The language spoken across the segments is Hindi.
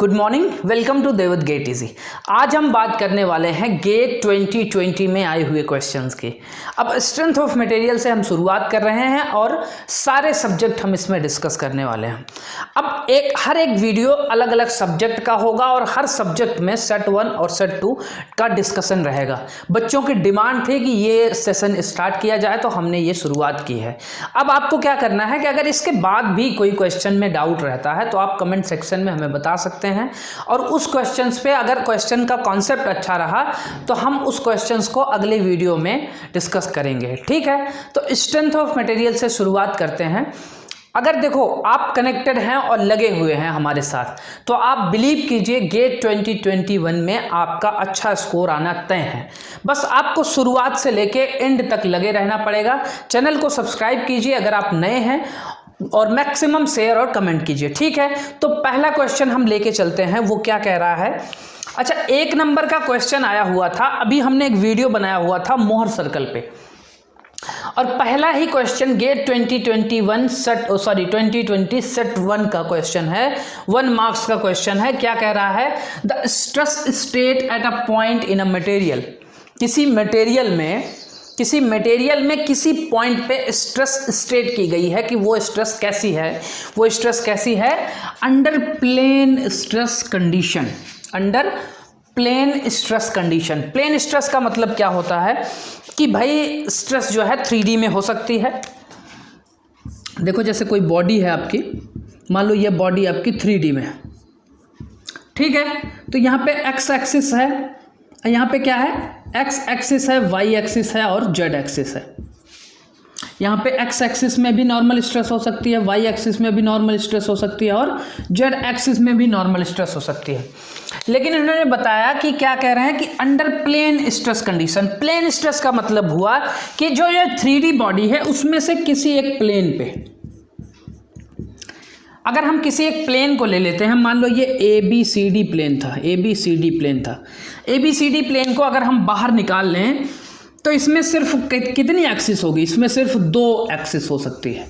गुड मॉर्निंग, वेलकम टू देवद गेट इजी। आज हम बात करने वाले हैं गेट 2020 में आए हुए क्वेश्चंस की। अब स्ट्रेंथ ऑफ मटेरियल से हम शुरुआत कर रहे हैं और सारे सब्जेक्ट हम इसमें डिस्कस करने वाले हैं। अब हर एक वीडियो अलग अलग सब्जेक्ट का होगा और हर सब्जेक्ट में सेट 1 और सेट 2 का डिस्कशन रहेगा। बच्चों की डिमांड थी कि ये सेशन स्टार्ट किया जाए तो हमने ये शुरुआत की है। अब आपको क्या करना है कि अगर इसके बाद भी कोई क्वेश्चन में डाउट रहता है तो आप कमेंट सेक्शन में हमें बता सकते हैं और उस क्वेश्चंस पे अगर क्वेश्चन का कॉन्सेप्ट अच्छा रहा तो हम उस क्वेश्चंस को अगले वीडियो में डिस्कस करेंगे। ठीक है, तो स्ट्रेंथ ऑफ मटेरियल से शुरुआत करते हैं। अगर देखो आप कनेक्टेड हैं और लगे हुए हैं हमारे साथ तो आप बिलीव कीजिए गेट 2021 में आपका अच्छा स्कोर आना तय है। बस आपको शुरुआत से लेके एंड तक लगे रहना पड़ेगा। चैनल को सब्सक्राइब कीजिए अगर आप नए हैं और मैक्सिमम शेयर और कमेंट कीजिए। ठीक है, तो पहला क्वेश्चन हम लेके चलते हैं। वो क्या कह रहा है? अच्छा, 1 नंबर का क्वेश्चन आया हुआ था, अभी हमने एक वीडियो बनाया हुआ था मोहर सर्कल पे, और पहला ही क्वेश्चन गेट 2020 सेट 1 का क्वेश्चन है, 1 मार्क्स का क्वेश्चन है। क्या कह रहा है? The stress state at a point in a material. किसी मटेरियल में किसी पॉइंट पे स्ट्रेस स्टेट की गई है कि वो स्ट्रेस कैसी है? Under plane stress condition. Under plane stress condition. Plane stress का मतलब क्या होता है कि भाई स्ट्रेस जो है 3D में हो सकती है। देखो जैसे कोई बॉडी है आपकी, मान लो ये बॉडी आपकी 3D में है। ठीक है, तो यहाँ पे एक्स एक्सिस है, यहाँ पे क्या है? एक्स एक्सिस है, वाई एक्सिस है और जेड एक्सिस है। यहाँ पे एक्स एक्सिस में भी नॉर्मल स्ट्रेस हो सकती है, वाई एक्सिस में भी नॉर्मल स्ट्रेस हो सकती है और जेड एक्सिस में भी नॉर्मल स्ट्रेस हो सकती है। लेकिन इन्होंने बताया कि क्या कह रहे हैं कि under plane stress condition. Plane stress का मतलब हुआ कि जो ये 3D बॉडी है उसमें से किसी एक प्लेन पे, अगर हम किसी एक प्लेन को ले लेते हैं, मान लो ये ABCD प्लेन था, ABCD प्लेन को अगर हम बाहर निकाल लें तो इसमें सिर्फ कितनी एक्सिस होगी? इसमें सिर्फ 2 एक्सिस हो सकती है।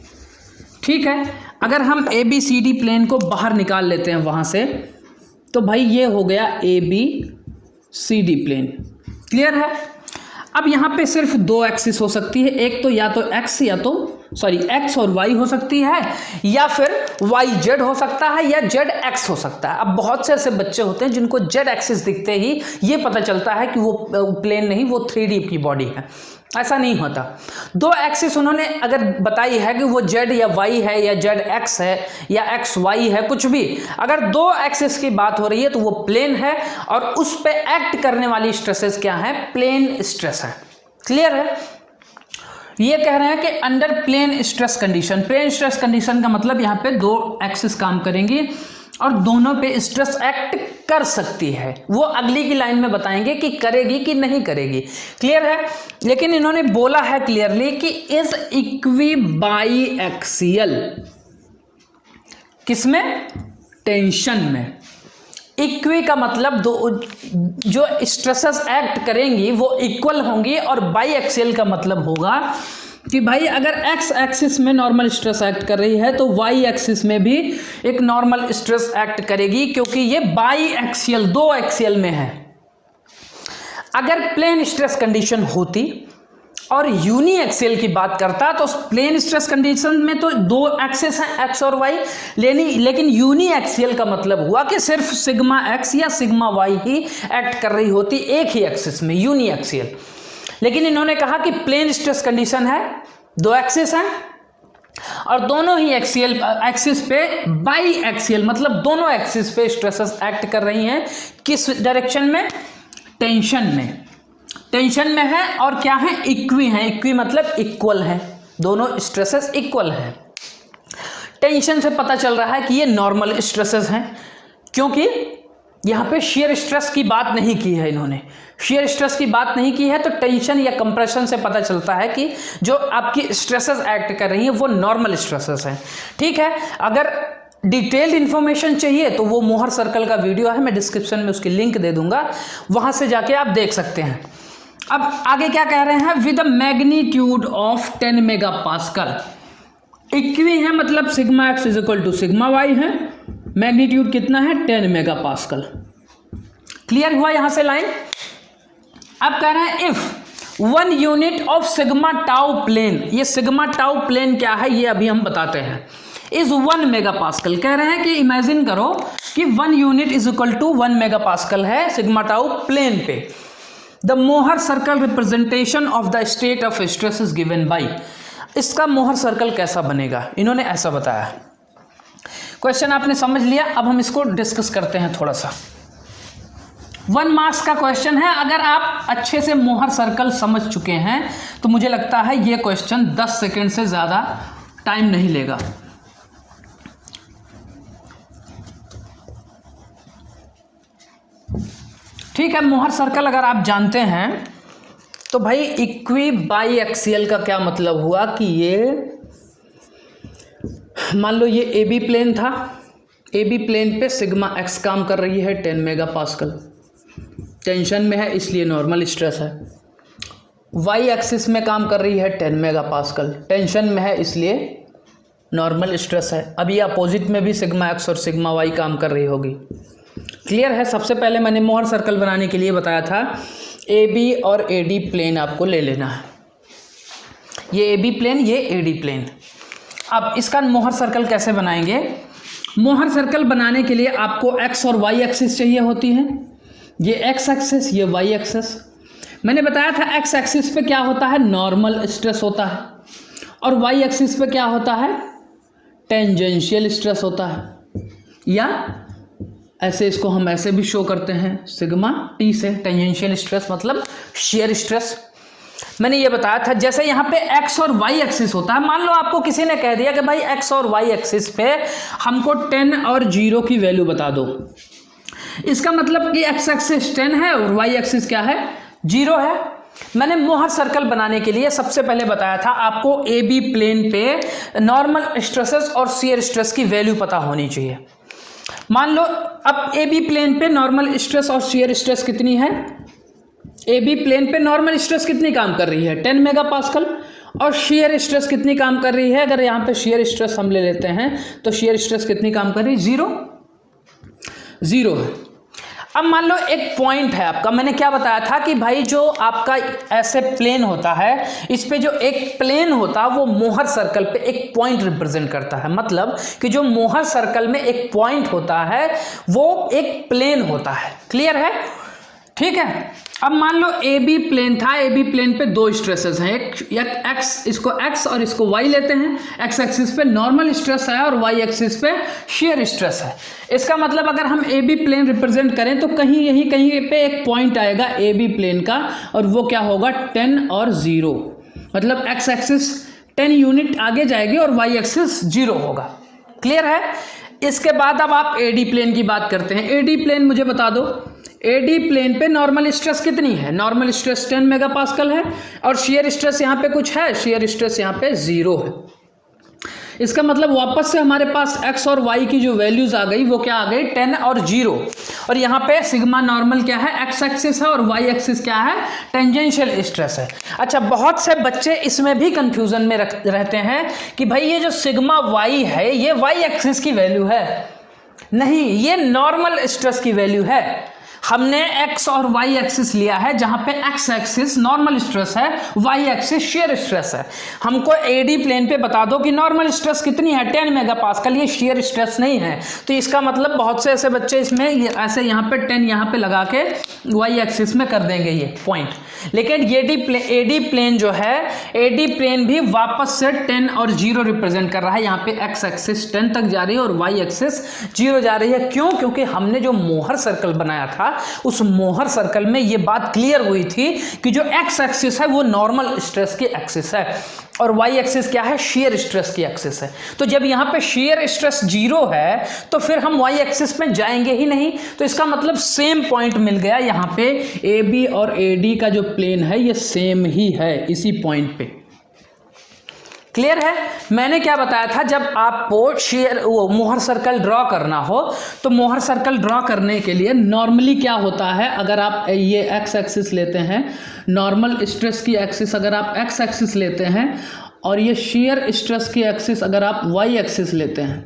ठीक है, अगर हम ABCD प्लेन को बाहर निकाल लेते हैं वहाँ से तो भाई ये हो गया ABCD प्लेन। क्लियर है? अब यहाँ पे सिर्फ 2 एक्सिस हो सकती है, एक तो या तो एक्स और वाई हो सकती है, या फिर वाई जेड हो सकता है, या जेड एक्स हो सकता है। अब बहुत से ऐसे बच्चे होते हैं जिनको जेड एक्सिस दिखते ही ये पता चलता है कि वो प्लेन नहीं, वो 3D की बॉडी है। ऐसा नहीं होता। 2 एक्सिस उन्होंने अगर बताई है कि वो जेड या वाई है या जेड एक्स है या एक्स वाई है, कुछ भी, अगर 2 एक्सिस की बात हो रही है तो वो प्लेन है और उस पे एक्ट करने वाली स्ट्रेसेस क्या है? प्लेन स्ट्रेस है। क्लियर है? ये कह रहे हैं कि under plane stress condition. Plane stress condition का मतलब यहाँ पे 2 एक्सिस काम करेंगी और दोनों पे स्ट्रेस एक्ट कर सकती है। वो अगली की लाइन में बताएंगे कि करेगी कि नहीं करेगी। क्लियर है? लेकिन इन्होंने बोला है क्लियरली कि इज इक्वी बाई एक्सियल। किसमें? टेंशन में। इक्वी का मतलब जो स्ट्रेसेस एक्ट करेंगी वो इक्वल होंगी, और बाई एक्सियल का मतलब होगा कि भाई अगर एक्स एक्सिस में नॉर्मल स्ट्रेस एक्ट कर रही है तो वाई एक्सिस में भी एक नॉर्मल स्ट्रेस एक्ट करेगी, क्योंकि ये बाई एक्सियल 2 एक्सियल में है। अगर प्लेन स्ट्रेस कंडीशन होती और यूनी एक्सियल की बात करता तो प्लेन स्ट्रेस कंडीशन में तो 2 एक्सिस हैं, एक्स और वाई, लेकिन यूनी एक्सियल का मतलब हुआ कि सिर्फ सिग्मा एक्स या सिग्मा वाई ही एक्ट कर रही होती एक ही एक्सिस में, यूनी एक्सियल। लेकिन इन्होंने कहा कि प्लेन स्ट्रेस कंडीशन है, 2 एक्सिस हैं और दोनों ही एक्सिस पे बाई एक्सियल, मतलब दोनों एक्सिस पे स्ट्रेसेस एक्ट कर रही हैं। किस डायरेक्शन में? टेंशन में। टेंशन में है और क्या है? इक्वी है। इक्वी मतलब इक्वल है, दोनों स्ट्रेसेस इक्वल हैं। टेंशन से पता चल रहा है कि ये नॉर्मल स्ट्रेसेस हैं, क्योंकि यहाँ पे शेयर स्ट्रेस की बात नहीं की है इन्होंने। शेयर स्ट्रेस की बात नहीं की है तो टेंशन या कंप्रेशन से पता चलता है कि जो आपकी स्ट्रेसेस एक्ट कर रही हैं वो नॉर्मल स्ट्रेसेस हैं। ठीक है, अगर डिटेल्ड इन्फॉर्मेशन चाहिए तो वो मोहर सर्कल का वीडियो है, मैं डिस्क्रिप्शन में उसकी लिंक दे दूंगा, वहाँ से जाके आप देख सकते हैं। अब आगे क्या कह रहे हैं? With a magnitude of 10 megapascal. इक्वी है मतलब sigma x is equal to sigma y है, मैग्नीट्यूड कितना है 10 मेगापास्कल। क्लियर हुआ यहां से लाइन। अब कह रहे हैं if 1 unit of sigma tau plane, ये सिग्मा टाउ प्लेन क्या है ये अभी हम बताते हैं, इज 1 मेगापास्कल। कह रहे हैं कि इमेजिन करो कि 1 unit is equal to 1 megapascal है सिग्मा टाउ प्लेन पे। The Mohr circle representation of the state of stress is given by, इसका मोहर सर्कल कैसा बनेगा, इन्होंने ऐसा बताया। क्वेश्चन आपने समझ लिया, अब हम इसको डिस्कस करते हैं थोड़ा सा। 1 मार्क्स का क्वेश्चन है, अगर आप अच्छे से मोहर सर्कल समझ चुके हैं तो मुझे लगता है ये क्वेश्चन 10 सेकंड से ज़्यादा टाइम नहीं लेगा। ठीक है, मोहर सर्कल अगर आप जानते हैं तो भाई इक्वी बाई एक्सियल का क्या मतलब हुआ कि ये मान लो ये ए बी प्लेन था, ए बी प्लेन पे सिग्मा एक्स काम कर रही है 10 मेगापास्कल, टेंशन में है इसलिए नॉर्मल स्ट्रेस है। वाई एक्सिस में काम कर रही है 10 मेगापास्कल, टेंशन में है इसलिए नॉर्मल स्ट्रेस है। अभी अपोजिट में भी सिग्मा एक्स और सिग्मा वाई काम कर रही होगी। क्लियर है। सबसे पहले मैंने मोहर सर्कल बनाने के लिए बताया था ए बी और ए डी प्लेन आपको ले लेना है, ये ए बी प्लेन ये ए डी प्लेन। अब इसका मोहर सर्कल कैसे बनाएंगे, मोहर सर्कल बनाने के लिए आपको एक्स और वाई एक्सिस चाहिए होती है, ये एक्स एक्सिस ये वाई एक्सिस। मैंने बताया था एक्स एक्सिस पे क्या होता है नॉर्मल स्ट्रेस होता है और वाई एक्सिस पे क्या होता है टेंजेंशियल स्ट्रेस होता है, या ऐसे इसको हम ऐसे भी शो करते हैं सिग्मा टी से, टेंजेंशियल स्ट्रेस मतलब शेयर स्ट्रेस। मैंने ये बताया था जैसे यहाँ पे एक्स और वाई एक्सिस होता है, मान लो आपको किसी ने कह दिया कि भाई एक्स और वाई एक्सिस पे हमको 10 और 0 की वैल्यू बता दो, इसका मतलब कि एक्स एक्सिस 10 है और वाई एक्सिस क्या है 0 है। मैंने मोहर सर्कल बनाने के लिए सबसे पहले बताया था आपको ए बी प्लेन पे नॉर्मल स्ट्रेसेस और शियर स्ट्रेस की वैल्यू पता होनी चाहिए। मान लो अब ए बी प्लेन पे नॉर्मल स्ट्रेस और शियर स्ट्रेस कितनी है, ए बी प्लेन पे नॉर्मल स्ट्रेस कितनी काम कर रही है 10 मेगापास्कल और शियर स्ट्रेस कितनी काम कर रही है, अगर यहाँ पे शियर स्ट्रेस हम ले लेते हैं तो शियर स्ट्रेस कितनी काम कर रही है 0 है। अब मान लो एक पॉइंट है आपका, मैंने क्या बताया था कि भाई जो आपका ऐसे प्लेन होता है इस पे जो एक प्लेन होता है वो मोहर सर्कल पे एक पॉइंट रिप्रेजेंट करता है, मतलब कि जो मोहर सर्कल में एक पॉइंट होता है वो एक प्लेन होता है। क्लियर है, ठीक है। अब मान लो ए बी प्लेन था, ए बी प्लेन पे 2 स्ट्रेसेस हैं, एक एक्स, इसको एक्स और इसको वाई लेते हैं, एक्स एक्सिस पे नॉर्मल स्ट्रेस है और वाई एक्सिस पे शियर स्ट्रेस है। इसका मतलब अगर हम ए बी प्लेन रिप्रेजेंट करें तो कहीं पे एक पॉइंट आएगा ए बी प्लेन का और वो क्या होगा 10 और 0, मतलब एक्स एक्सिस 10 यूनिट आगे जाएगी और वाई एक्सिस 0 होगा। क्लियर है। इसके बाद अब आप ए डी प्लेन की बात करते हैं। ए डी प्लेन मुझे बता दो, ए डी प्लेन पे नॉर्मल स्ट्रेस कितनी है, नॉर्मल स्ट्रेस 10 मेगापास्कल है और शियर स्ट्रेस यहाँ पे कुछ है, शियर स्ट्रेस यहाँ पे 0 है। इसका मतलब वापस से हमारे पास x और y की जो वैल्यूज आ गई वो क्या आ गई 10 और 0, और यहाँ पे सिग्मा नॉर्मल क्या है x एक्सिस है और y एक्सिस क्या है टेंजेंशियल स्ट्रेस है। अच्छा, बहुत से बच्चे इसमें भी कंफ्यूजन में रहते हैं कि भाई ये जो सिग्मा y है ये y एक्सिस की वैल्यू है, नहीं ये नॉर्मल स्ट्रेस की वैल्यू है। हमने x और y एक्सिस लिया है जहां पे x एक्सिस नॉर्मल स्ट्रेस है, y एक्सिस शियर स्ट्रेस है। हमको एडी प्लेन पे बता दो कि नॉर्मल स्ट्रेस कितनी है 10 मेगापास्कल, ये शियर स्ट्रेस नहीं है, तो इसका मतलब बहुत से ऐसे बच्चे इसमें ऐसे यहाँ पे 10 यहाँ पे लगा के y एक्सिस में कर देंगे ये पॉइंट। लेकिन एडी प्लेन जो है, एडी प्लेन भी वापस से 10 और 0 रिप्रेजेंट कर रहा है। यहाँ पे x एक्सिस 10 तक जा रही है और y एक्सिस 0 जा रही है। क्यों? क्योंकि हमने जो मोहर सर्कल बनाया था उस मोहर सर्कल में ये बात क्लियर हुई थी कि जो x एक्सिस है वो नॉर्मल स्ट्रेस की एक्सिस है और y एक्सिस क्या है, शेयर स्ट्रेस की एक्सिस है। तो जब यहाँ पे शेयर स्ट्रेस 0 है तो फिर हम y एक्सिस में जाएंगे ही नहीं, तो इसका मतलब सेम पॉइंट मिल गया। यहाँ पे ए बी और ए डी का जो प्लेन है ये सेम ही है इसी पॉइंट पे। क्लियर है। मैंने क्या बताया था, जब आपको मोहर सर्कल ड्रॉ करना हो तो मोहर सर्कल ड्रॉ करने के लिए नॉर्मली क्या होता है, अगर आप ये एक्स एक्सिस लेते हैं, नॉर्मल स्ट्रेस की एक्सिस अगर आप एक्स एक्सिस लेते हैं और ये शेयर स्ट्रेस की एक्सिस अगर आप वाई एक्सिस लेते हैं,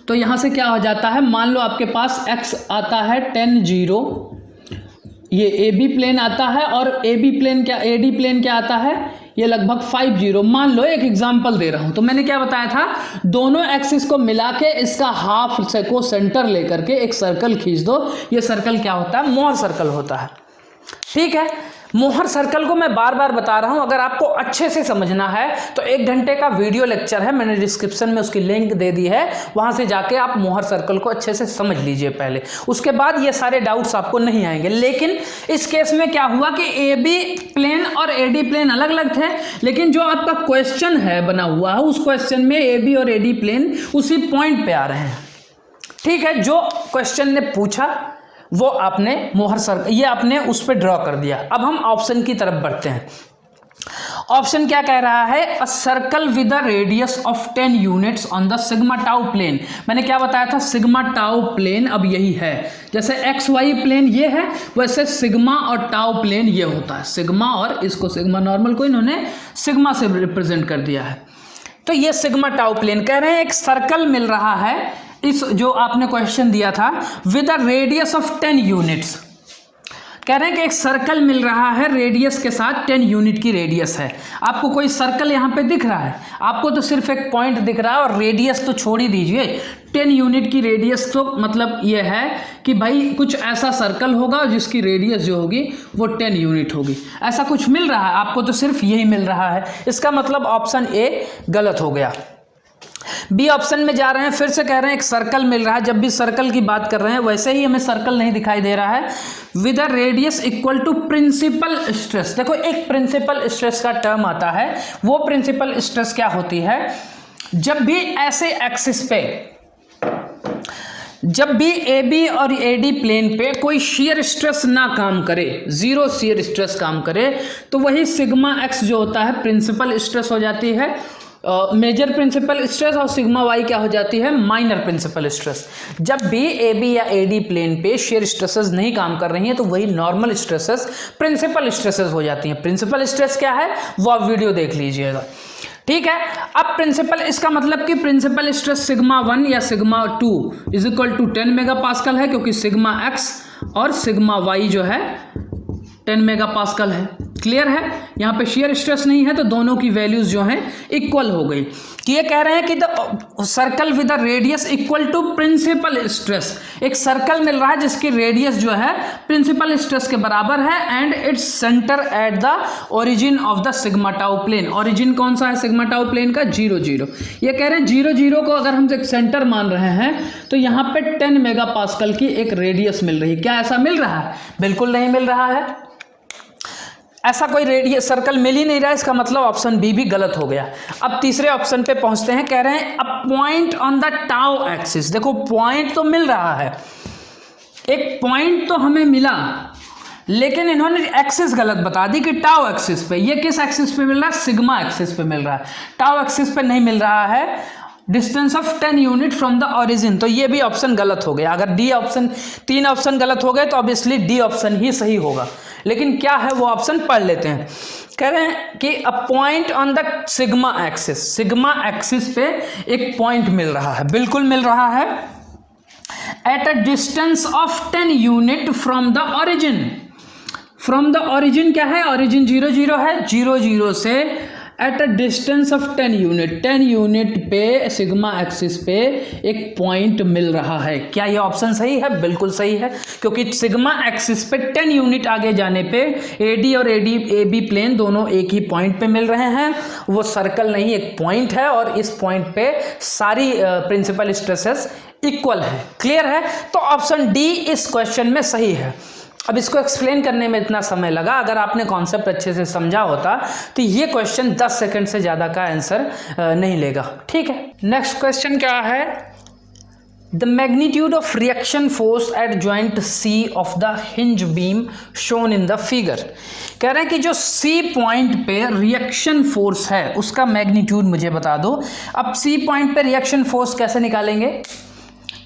तो यहाँ से क्या हो जाता है, मान लो आपके पास x आता है 10 0, ये ए बी प्लेन आता है और ए बी प्लेन क्या, ए डी प्लेन क्या आता है, ये लगभग 5 0। मान लो एक एग्जांपल दे रहा हूँ, तो मैंने क्या बताया था, दोनों एक्सिस को मिला के इसका हाफ से को सेंटर लेकर के एक सर्कल खींच दो, ये सर्कल क्या होता है, मोहर सर्कल होता है। ठीक है, मोहर सर्कल को मैं बार बार बता रहा हूं, अगर आपको अच्छे से समझना है तो 1 घंटे का वीडियो लेक्चर है, मैंने डिस्क्रिप्शन में उसकी लिंक दे दी है, वहां से जाके आप मोहर सर्कल को अच्छे से समझ लीजिए पहले, उसके बाद ये सारे डाउट्स आपको नहीं आएंगे। लेकिन इस केस में क्या हुआ कि ए बी प्लेन और ए डी प्लेन अलग अलग थे, लेकिन जो आपका क्वेश्चन है बना हुआ है उस क्वेश्चन में ए बी और ए डी प्लेन उसी पॉइंट पे आ रहे हैं। ठीक है, जो क्वेश्चन ने पूछा वो आपने मोहर सर्कल, ये आपने उस पर ड्रॉ कर दिया। अब हम ऑप्शन की तरफ बढ़ते हैं। ऑप्शन क्या कह रहा है, a circle with a radius of 10 units on the sigma tau plane. मैंने क्या बताया था, सिग्मा टाउ प्लेन अब यही है, जैसे एक्स वाई प्लेन ये है, वैसे सिग्मा और टाउ प्लेन ये होता है। सिग्मा और इसको सिग्मा नॉर्मल को इन्होंने सिग्मा से रिप्रेजेंट कर दिया है। तो ये सिग्मा टाउ प्लेन कह रहे हैं, एक सर्कल मिल रहा है, इस जो आपने क्वेश्चन दिया था, with a radius of 10 units, कह रहे हैं कि एक सर्कल मिल रहा है रेडियस के साथ, 10 यूनिट की रेडियस है। आपको कोई सर्कल यहाँ पे दिख रहा है, आपको तो सिर्फ एक पॉइंट दिख रहा है, और रेडियस तो छोड़ ही दीजिए, 10 यूनिट की रेडियस, तो मतलब ये है कि भाई कुछ ऐसा सर्कल होगा जिसकी रेडियस जो होगी वो 10 यूनिट होगी। ऐसा कुछ मिल रहा है आपको, तो सिर्फ यही मिल रहा है, इसका मतलब ऑप्शन ए गलत हो गया। बी ऑप्शन में जा रहे हैं, फिर से कह रहे हैं एक सर्कल मिल रहा है। जब भी सर्कल की बात कर रहे हैं वैसे ही हमें सर्कल नहीं दिखाई दे रहा है। With a radius equal to principal stress, देखो एक प्रिंसिपल स्ट्रेस का टर्म आता है, वो प्रिंसिपल स्ट्रेस क्या होती है, जब भी ऐसे एक्सिस पे, जब भी ए बी और ए डी प्लेन पे कोई शियर स्ट्रेस ना काम करे, जीरो शियर स्ट्रेस काम करे, तो वही सिग्मा एक्स जो होता है प्रिंसिपल स्ट्रेस हो जाती है, मेजर प्रिंसिपल स्ट्रेस, और सिग्मा वाई क्या हो जाती है, माइनर प्रिंसिपल स्ट्रेस। जब भी ए बी या ए डी प्लेन पे शेयर स्ट्रेसेस नहीं काम कर रही हैं तो वही नॉर्मल स्ट्रेसेस प्रिंसिपल स्ट्रेसेस हो जाती हैं। प्रिंसिपल स्ट्रेस क्या है वो आप वीडियो देख लीजिएगा। ठीक है, अब प्रिंसिपल, इसका मतलब कि प्रिंसिपल स्ट्रेस सिग्मा 1 या sigma 2 is equal to 10 megapascal है, क्योंकि सिग्मा एक्स और सिग्मा वाई जो है 10 मेगापास्कल है। क्लियर है, यहाँ पे शेयर स्ट्रेस नहीं है तो दोनों की वैल्यूज जो हैं इक्वल हो गई। कि ये कह रहे हैं कि the circle with the radius equal to principal stress, एक सर्कल मिल रहा है जिसकी रेडियस जो है प्रिंसिपल स्ट्रेस के बराबर है, and it's center at the origin of the sigma tau plane. Origin कौन सा है सिग्मा टाउ प्लेन का, 0 0। ये कह रहे हैं 0 0 को अगर हम एक सेंटर मान रहे हैं तो यहाँ पे 10 मेगापास्कल की एक रेडियस मिल रही है। क्या ऐसा मिल रहा है, बिल्कुल नहीं मिल रहा है, ऐसा कोई रेडियस सर्कल मिल ही नहीं रहा है, इसका मतलब ऑप्शन बी भी गलत हो गया। अब तीसरे ऑप्शन पे पहुंचते हैं, कह रहे हैं a point on the tau axis. देखो पॉइंट तो मिल रहा है, एक पॉइंट तो हमें मिला, लेकिन इन्होंने एक्सिस गलत बता दी कि टाउ एक्सिस पे। ये किस एक्सिस पे मिल रहा है, सिग्मा एक्सिस पे मिल रहा है, टाउ एक्सिस पे नहीं मिल रहा है, distance of 10 unit from the origin. तो ये भी ऑप्शन गलत हो गया। अगर डी ऑप्शन, 3 ऑप्शन गलत हो गए तो ऑब्वियसली डी ऑप्शन ही सही होगा। लेकिन क्या है वो ऑप्शन पढ़ लेते हैं। कह रहे हैं कि a point on the sigma axis, sigma axis पे एक पॉइंट मिल रहा है, बिल्कुल मिल रहा है, at a distance of 10 unit from the origin. From the origin क्या है, ओरिजिन 0 0 है, 0 0 से at a distance of 10 unit, 10 unit पे सिग्मा एक्सिस पे एक पॉइंट मिल रहा है। क्या ये ऑप्शन सही है, बिल्कुल सही है, क्योंकि सिग्मा एक्सिस पे 10 यूनिट आगे जाने पे ए डी और ए बी प्लेन दोनों एक ही पॉइंट पे मिल रहे हैं, वो सर्कल नहीं एक पॉइंट है, और इस पॉइंट पे सारी प्रिंसिपल स्ट्रेसेस इक्वल है। क्लियर है, तो ऑप्शन डी इस क्वेश्चन में सही है। अब इसको एक्सप्लेन करने में इतना समय लगा, अगर आपने कॉन्सेप्ट अच्छे से समझा होता तो ये क्वेश्चन 10 सेकंड से ज़्यादा का आंसर नहीं लेगा। ठीक है, नेक्स्ट क्वेश्चन क्या है, the magnitude of reaction force at joint C of the hinge beam shown in the figure. कह रहे हैं कि जो सी पॉइंट पे रिएक्शन फोर्स है उसका मैग्नीट्यूड मुझे बता दो। अब सी पॉइंट पे रिएक्शन फोर्स कैसे निकालेंगे,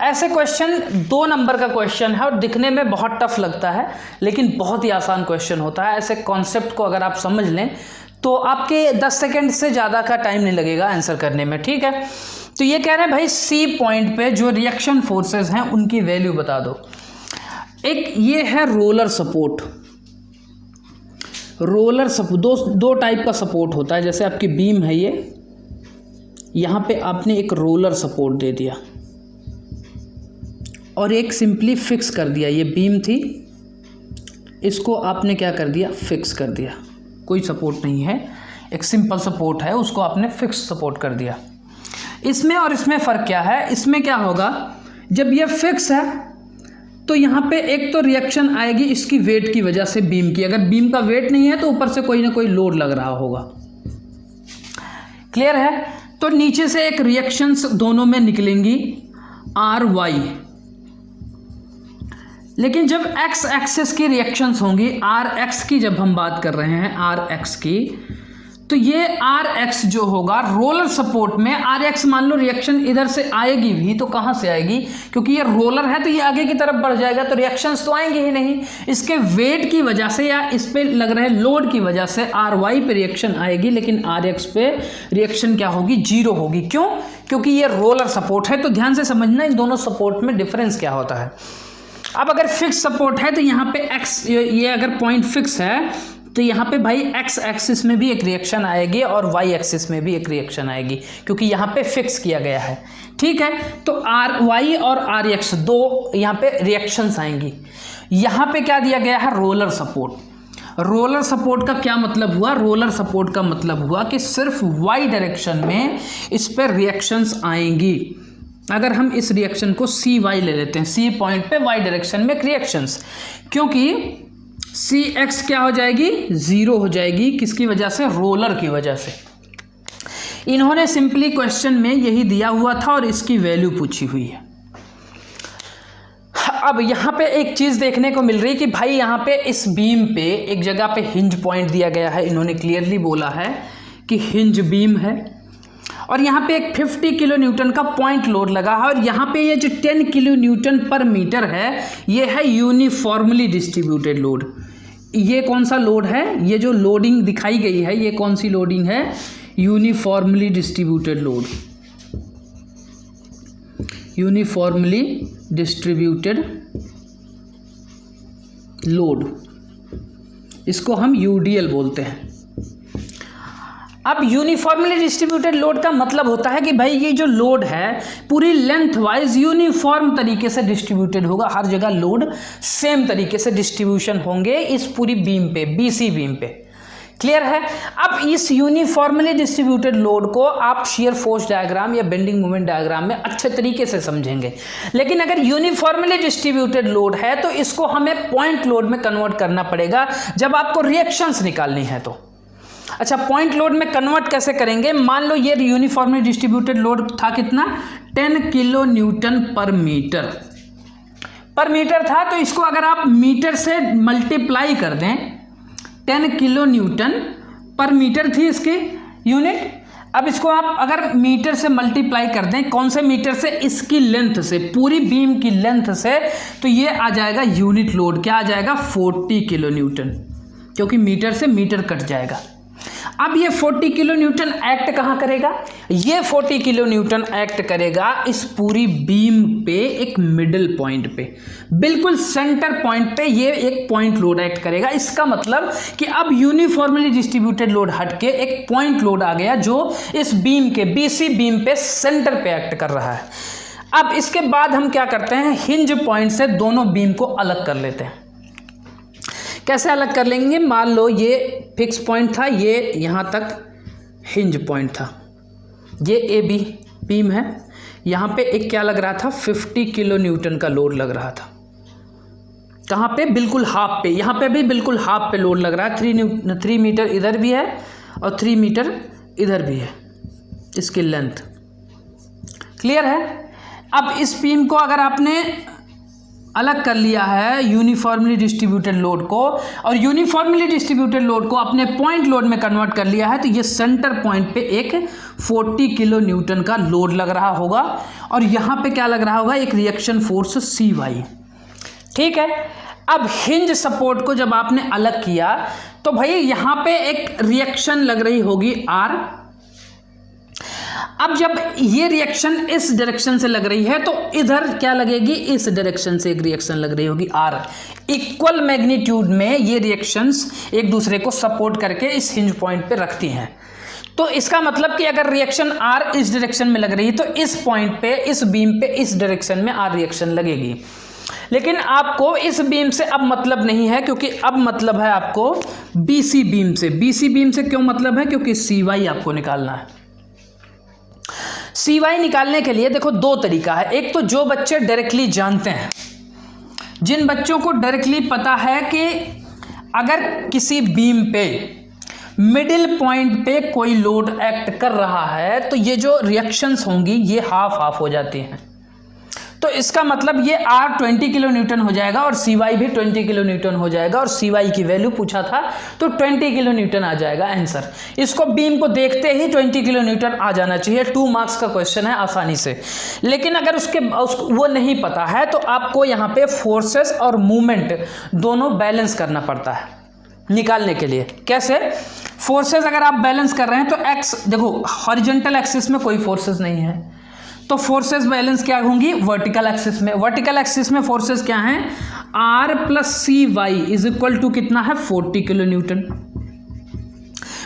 ऐसे क्वेश्चन 2 नंबर का क्वेश्चन है और दिखने में बहुत टफ लगता है, लेकिन बहुत ही आसान क्वेश्चन होता है। ऐसे कॉन्सेप्ट को अगर आप समझ लें तो आपके 10 सेकेंड से ज़्यादा का टाइम नहीं लगेगा आंसर करने में, ठीक है। तो ये कह रहे हैं भाई सी पॉइंट पे जो रिएक्शन फोर्सेस हैं उनकी वैल्यू बता दो। एक ये है रोलर सपोर्ट। रोलर सपोर्ट दो टाइप का सपोर्ट होता है। जैसे आपकी बीम है ये, यहाँ पे आपने एक रोलर सपोर्ट दे दिया और एक सिंपली फिक्स कर दिया। ये बीम थी, इसको आपने क्या कर दिया, फिक्स कर दिया। कोई सपोर्ट नहीं है, एक सिंपल सपोर्ट है, उसको आपने फिक्स सपोर्ट कर दिया। इसमें और इसमें फ़र्क क्या है, इसमें क्या होगा, जब ये फिक्स है तो यहाँ पे एक तो रिएक्शन आएगी इसकी वेट की वजह से बीम की। अगर बीम का वेट नहीं है तो ऊपर से कोई ना कोई लोड लग रहा होगा। क्लियर है? तो नीचे से एक रिएक्शंस दोनों में निकलेंगी आर वाई। लेकिन जब एक्स एक्सिस की रिएक्शंस होंगी, आर एक्स की जब हम बात कर रहे हैं आर एक्स की, तो ये आर एक्स जो होगा रोलर सपोर्ट में, आर एक्स मान लो रिएक्शन इधर से आएगी भी तो कहाँ से आएगी, क्योंकि ये रोलर है तो ये आगे की तरफ बढ़ जाएगा तो रिएक्शंस तो आएंगे ही नहीं। इसके वेट की वजह से या इस पे लग रहे लोड की वजह से आर वाई पे रिएक्शन आएगी, लेकिन आर एक्स पे रिएक्शन क्या होगी, जीरो होगी। क्यों? क्योंकि ये रोलर सपोर्ट है। तो ध्यान से समझना इन दोनों सपोर्ट में डिफरेंस क्या होता है। अब अगर फिक्स सपोर्ट है तो यहाँ पे एक्स, ये अगर पॉइंट फिक्स है तो यहाँ पे भाई एक्स एक्सिस में भी एक रिएक्शन आएगी और वाई एक्सिस में भी एक रिएक्शन आएगी, क्योंकि यहाँ पे फिक्स किया गया है। ठीक है, तो आर वाई और आर एक्स दो यहाँ पे रिएक्शंस आएंगी। यहाँ पे क्या दिया गया है, रोलर सपोर्ट। रोलर सपोर्ट का क्या मतलब हुआ, रोलर सपोर्ट का मतलब हुआ कि सिर्फ वाई डायरेक्शन में इस पर रिएक्शंस आएंगी। अगर हम इस रिएक्शन को सी वाई ले लेते हैं, सी पॉइंट पे वाई डायरेक्शन में रिएक्शंस, क्योंकि सी एक्स क्या हो जाएगी, जीरो हो जाएगी। किसकी वजह से, रोलर की वजह से। इन्होंने सिंपली क्वेश्चन में यही दिया हुआ था और इसकी वैल्यू पूछी हुई है। अब यहाँ पे एक चीज़ देखने को मिल रही है कि भाई यहाँ पे इस बीम पे एक जगह पे हिंज पॉइंट दिया गया है। इन्होंने क्लियरली बोला है कि हिंज बीम है और यहाँ पे एक 50 किलो न्यूटन का पॉइंट लोड लगा है और यहाँ पे ये जो 10 किलो न्यूटन पर मीटर है ये है यूनिफॉर्मली डिस्ट्रीब्यूटेड लोड। ये कौन सा लोड है, ये जो लोडिंग दिखाई गई है ये कौन सी लोडिंग है, uniformly distributed load. Uniformly distributed load, इसको हम यूडीएल बोलते हैं। अब यूनिफॉर्मली डिस्ट्रीब्यूटेड लोड का मतलब होता है कि भाई ये जो लोड है पूरी लेंथ वाइज यूनिफॉर्म तरीके से डिस्ट्रीब्यूटेड होगा। हर जगह लोड सेम तरीके से डिस्ट्रीब्यूशन होंगे इस पूरी बीम पे, बीसी बीम पे। क्लियर है? अब इस यूनिफॉर्मली डिस्ट्रीब्यूटेड लोड को आप शियर फोर्स डायग्राम या बेंडिंग मोमेंट डायग्राम में अच्छे तरीके से समझेंगे। लेकिन अगर यूनिफॉर्मली डिस्ट्रीब्यूटेड लोड है तो इसको हमें पॉइंट लोड में कन्वर्ट करना पड़ेगा जब आपको रिएक्शंस निकालनी है तो। अच्छा, पॉइंट लोड में कन्वर्ट कैसे करेंगे, मान लो ये यूनिफॉर्मली डिस्ट्रीब्यूटेड लोड था कितना, 10 किलो न्यूटन पर मीटर था। तो इसको अगर आप मीटर से मल्टीप्लाई कर दें, 10 किलो न्यूटन पर मीटर थी इसकी यूनिट। अब इसको आप अगर मीटर से मल्टीप्लाई कर दें, कौन से मीटर से, इसकी लेंथ से, पूरी बीम की लेंथ से, तो ये आ जाएगा यूनिट लोड। क्या आ जाएगा, 40 किलो न्यूटन, क्योंकि मीटर से मीटर कट जाएगा। अब ये 40 किलो न्यूटन एक्ट कहाँ करेगा, ये 40 किलो न्यूटन एक्ट करेगा इस पूरी बीम पे एक मिडिल पॉइंट पे, बिल्कुल सेंटर पॉइंट पे ये एक पॉइंट लोड एक्ट करेगा। इसका मतलब कि अब यूनिफॉर्मली डिस्ट्रीब्यूटेड लोड हटके एक पॉइंट लोड आ गया जो इस बीम के, बीसी बीम पे सेंटर पे एक्ट कर रहा है। अब इसके बाद हम क्या करते हैं, हिंज पॉइंट से दोनों बीम को अलग कर लेते हैं। कैसे अलग कर लेंगे, मान लो ये फिक्स पॉइंट था, ये यहाँ तक हिंज पॉइंट था, ये ए बी बीम है, यहाँ पे एक क्या लग रहा था, 50 किलो न्यूटन का लोड लग रहा था। कहाँ पे, बिल्कुल हाफ पे, यहाँ पे भी बिल्कुल हाफ पे लोड लग रहा है। 3 मीटर इधर भी है और 3 मीटर इधर भी है इसकी लेंथ। क्लियर है? अब इस बीम को अगर आपने अलग कर लिया है यूनिफॉर्मली डिस्ट्रीब्यूटेड लोड को, और यूनिफॉर्मली डिस्ट्रीब्यूटेड लोड को अपने पॉइंट लोड में कन्वर्ट कर लिया है, तो ये सेंटर पॉइंट पे एक 40 किलो न्यूटन का लोड लग रहा होगा और यहाँ पे क्या लग रहा होगा, एक रिएक्शन फोर्स CY। ठीक है, अब हिंज सपोर्ट को जब आपने अलग किया तो भाई यहां पे एक रिएक्शन लग रही होगी R। अब जब ये रिएक्शन इस डायरेक्शन से लग रही है तो इधर क्या लगेगी, इस डायरेक्शन से एक रिएक्शन लग रही होगी R। इक्वल मैग्नीट्यूड में ये रिएक्शंस एक दूसरे को सपोर्ट करके इस हिंज पॉइंट पे रखती हैं। तो इसका मतलब कि अगर रिएक्शन R इस डायरेक्शन में लग रही है तो इस पॉइंट पे, इस बीम पे, इस डायरेक्शन में R रिएक्शन लगेगी। लेकिन आपको इस बीम से अब मतलब नहीं है, क्योंकि अब मतलब है आपको BC बीम से। BC बीम से क्यों मतलब है, क्योंकि CY आपको निकालना है। CY निकालने के लिए देखो दो तरीका है। एक तो जो बच्चे डायरेक्टली जानते हैं, जिन बच्चों को डायरेक्टली पता है कि अगर किसी बीम पे मिडिल पॉइंट पे कोई लोड एक्ट कर रहा है तो ये जो रिएक्शंस होंगी ये हाफ हाफ हो जाती हैं। तो इसका मतलब ये R 20 किलो न्यूटन हो जाएगा और CY भी 20 किलो न्यूटन हो जाएगा, और CY की वैल्यू पूछा था तो 20 किलो न्यूटन आ जाएगा आंसर। इसको बीम को देखते ही 20 किलो न्यूटन आ जाना चाहिए। 2 मार्क्स का क्वेश्चन है आसानी से। लेकिन अगर वो नहीं पता है तो आपको यहाँ पे फोर्सेस और मूवमेंट दोनों बैलेंस करना पड़ता है निकालने के लिए। कैसे? फोर्सेस अगर आप बैलेंस कर रहे हैं तो एक्स, देखो हॉरिजॉन्टल एक्सिस में कोई फोर्सेस नहीं है, तो फोर्सेस बैलेंस क्या होंगी, वर्टिकल एक्सिस में। वर्टिकल एक्सिस में फोर्सेस क्या हैं, R plus CY is equal to कितना है, 40 किलो न्यूटन।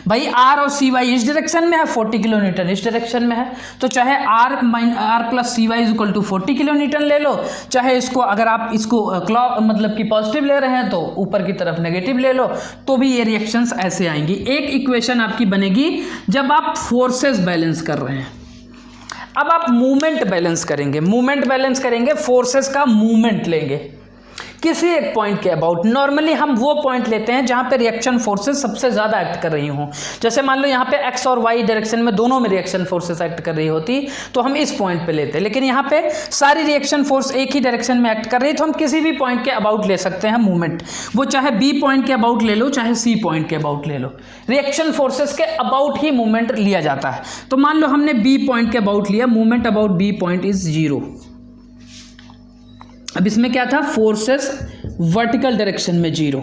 भाई R और CY इस डायरेक्शन में है, 40 किलो न्यूटन इस डायरेक्शन में है, तो चाहे R plus CY is equal to 40 kilo newton ले लो, चाहे इसको अगर आप इसको क्लॉक मतलब कि पॉजिटिव ले रहे हैं तो ऊपर की तरफ नेगेटिव ले लो, तो भी ये रिएक्शंस ऐसे आएंगी। एक इक्वेशन आपकी बनेगी जब आप फोर्सेस बैलेंस कर रहे हैं। अब आप मूवमेंट बैलेंस करेंगे। मूवमेंट बैलेंस करेंगे, फोर्सेस का मूवमेंट लेंगे किसी एक पॉइंट के अबाउट। नॉर्मली हम वो पॉइंट लेते हैं जहाँ पे रिएक्शन फोर्सेस सबसे ज़्यादा एक्ट कर रही हों। जैसे मान लो यहाँ पे एक्स और वाई डायरेक्शन में दोनों में रिएक्शन फोर्सेस एक्ट कर रही होती तो हम इस पॉइंट पे लेते हैं। लेकिन यहाँ पे सारी रिएक्शन फोर्स एक ही डायरेक्शन में एक्ट कर रही है तो हम किसी भी पॉइंट के अबाउट ले सकते हैं मूवमेंट। वो चाहे बी पॉइंट के अबाउट ले लो, चाहे सी पॉइंट के अबाउट ले लो, रिएक्शन फोर्सेस के अबाउट ही मूवमेंट लिया जाता है। तो मान लो हमने बी पॉइंट के अबाउट लिया, movement about B point is 0। अब इसमें क्या था, फोर्सेस वर्टिकल डायरेक्शन में 0,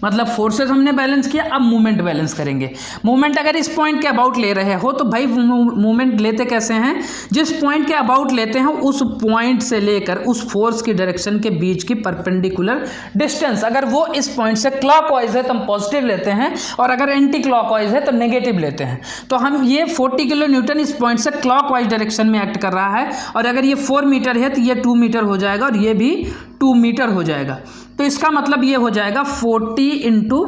मतलब फोर्सेस हमने बैलेंस किया। अब मूवमेंट बैलेंस करेंगे। मूवमेंट अगर इस पॉइंट के अबाउट ले रहे हो तो भाई मूवमेंट लेते कैसे हैं, जिस पॉइंट के अबाउट लेते हैं उस पॉइंट से लेकर उस फोर्स की डायरेक्शन के बीच की परपेंडिकुलर डिस्टेंस, अगर वो इस पॉइंट से क्लॉकवाइज है तो हम पॉजिटिव लेते हैं, और अगर एंटी क्लॉकवाइज है तो नेगेटिव लेते हैं। तो हम ये 40 किलो न्यूटन इस पॉइंट से क्लॉकवाइज डायरेक्शन में एक्ट कर रहा है, और अगर ये 4 मीटर है तो ये 2 मीटर हो जाएगा और ये भी 2 मीटर हो जाएगा। तो इसका मतलब ये हो जाएगा 40 इंटू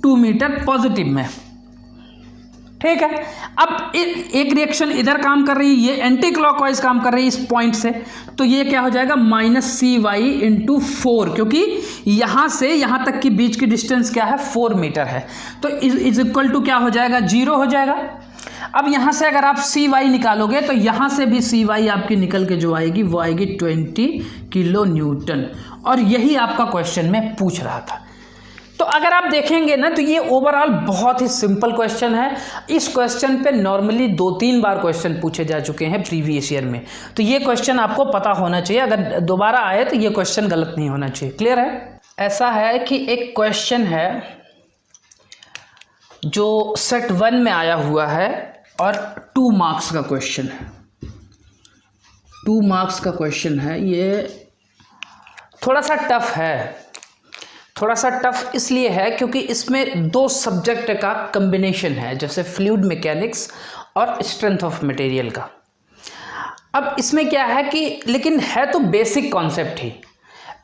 2 मीटर पॉजिटिव में। ठीक है। अब एक रिएक्शन इधर काम कर रही है, ये एंटी क्लॉकवाइज काम कर रही है इस पॉइंट से, तो ये क्या हो जाएगा -CY इंटू 4, क्योंकि यहाँ से यहाँ तक की बीच की डिस्टेंस क्या है, 4 मीटर है। तो इज इक्वल टू क्या हो जाएगा, 0 हो जाएगा। अब यहाँ से अगर आप CY निकालोगे तो यहाँ से भी CY आपकी निकल के जो आएगी वो आएगी 20 किलो न्यूटन, और यही आपका क्वेश्चन में पूछ रहा था। तो अगर आप देखेंगे ना तो ये ओवरऑल बहुत ही सिंपल क्वेश्चन है। इस क्वेश्चन पे नॉर्मली 2-3 बार क्वेश्चन पूछे जा चुके हैं प्रीवियस ईयर में, तो ये क्वेश्चन आपको पता होना चाहिए। अगर दोबारा आए तो ये क्वेश्चन गलत नहीं होना चाहिए। क्लियर है? ऐसा है कि एक क्वेश्चन है जो सेट 1 में आया हुआ है और 2 मार्क्स का क्वेश्चन है। 2 मार्क्स का क्वेश्चन है। ये थोड़ा सा टफ है। थोड़ा सा टफ इसलिए है क्योंकि इसमें 2 सब्जेक्ट का कम्बिनेशन है, जैसे फ्लूइड मैकेनिक्स और स्ट्रेंथ ऑफ मटेरियल का। अब इसमें क्या है कि, लेकिन है तो बेसिक कॉन्सेप्ट ही।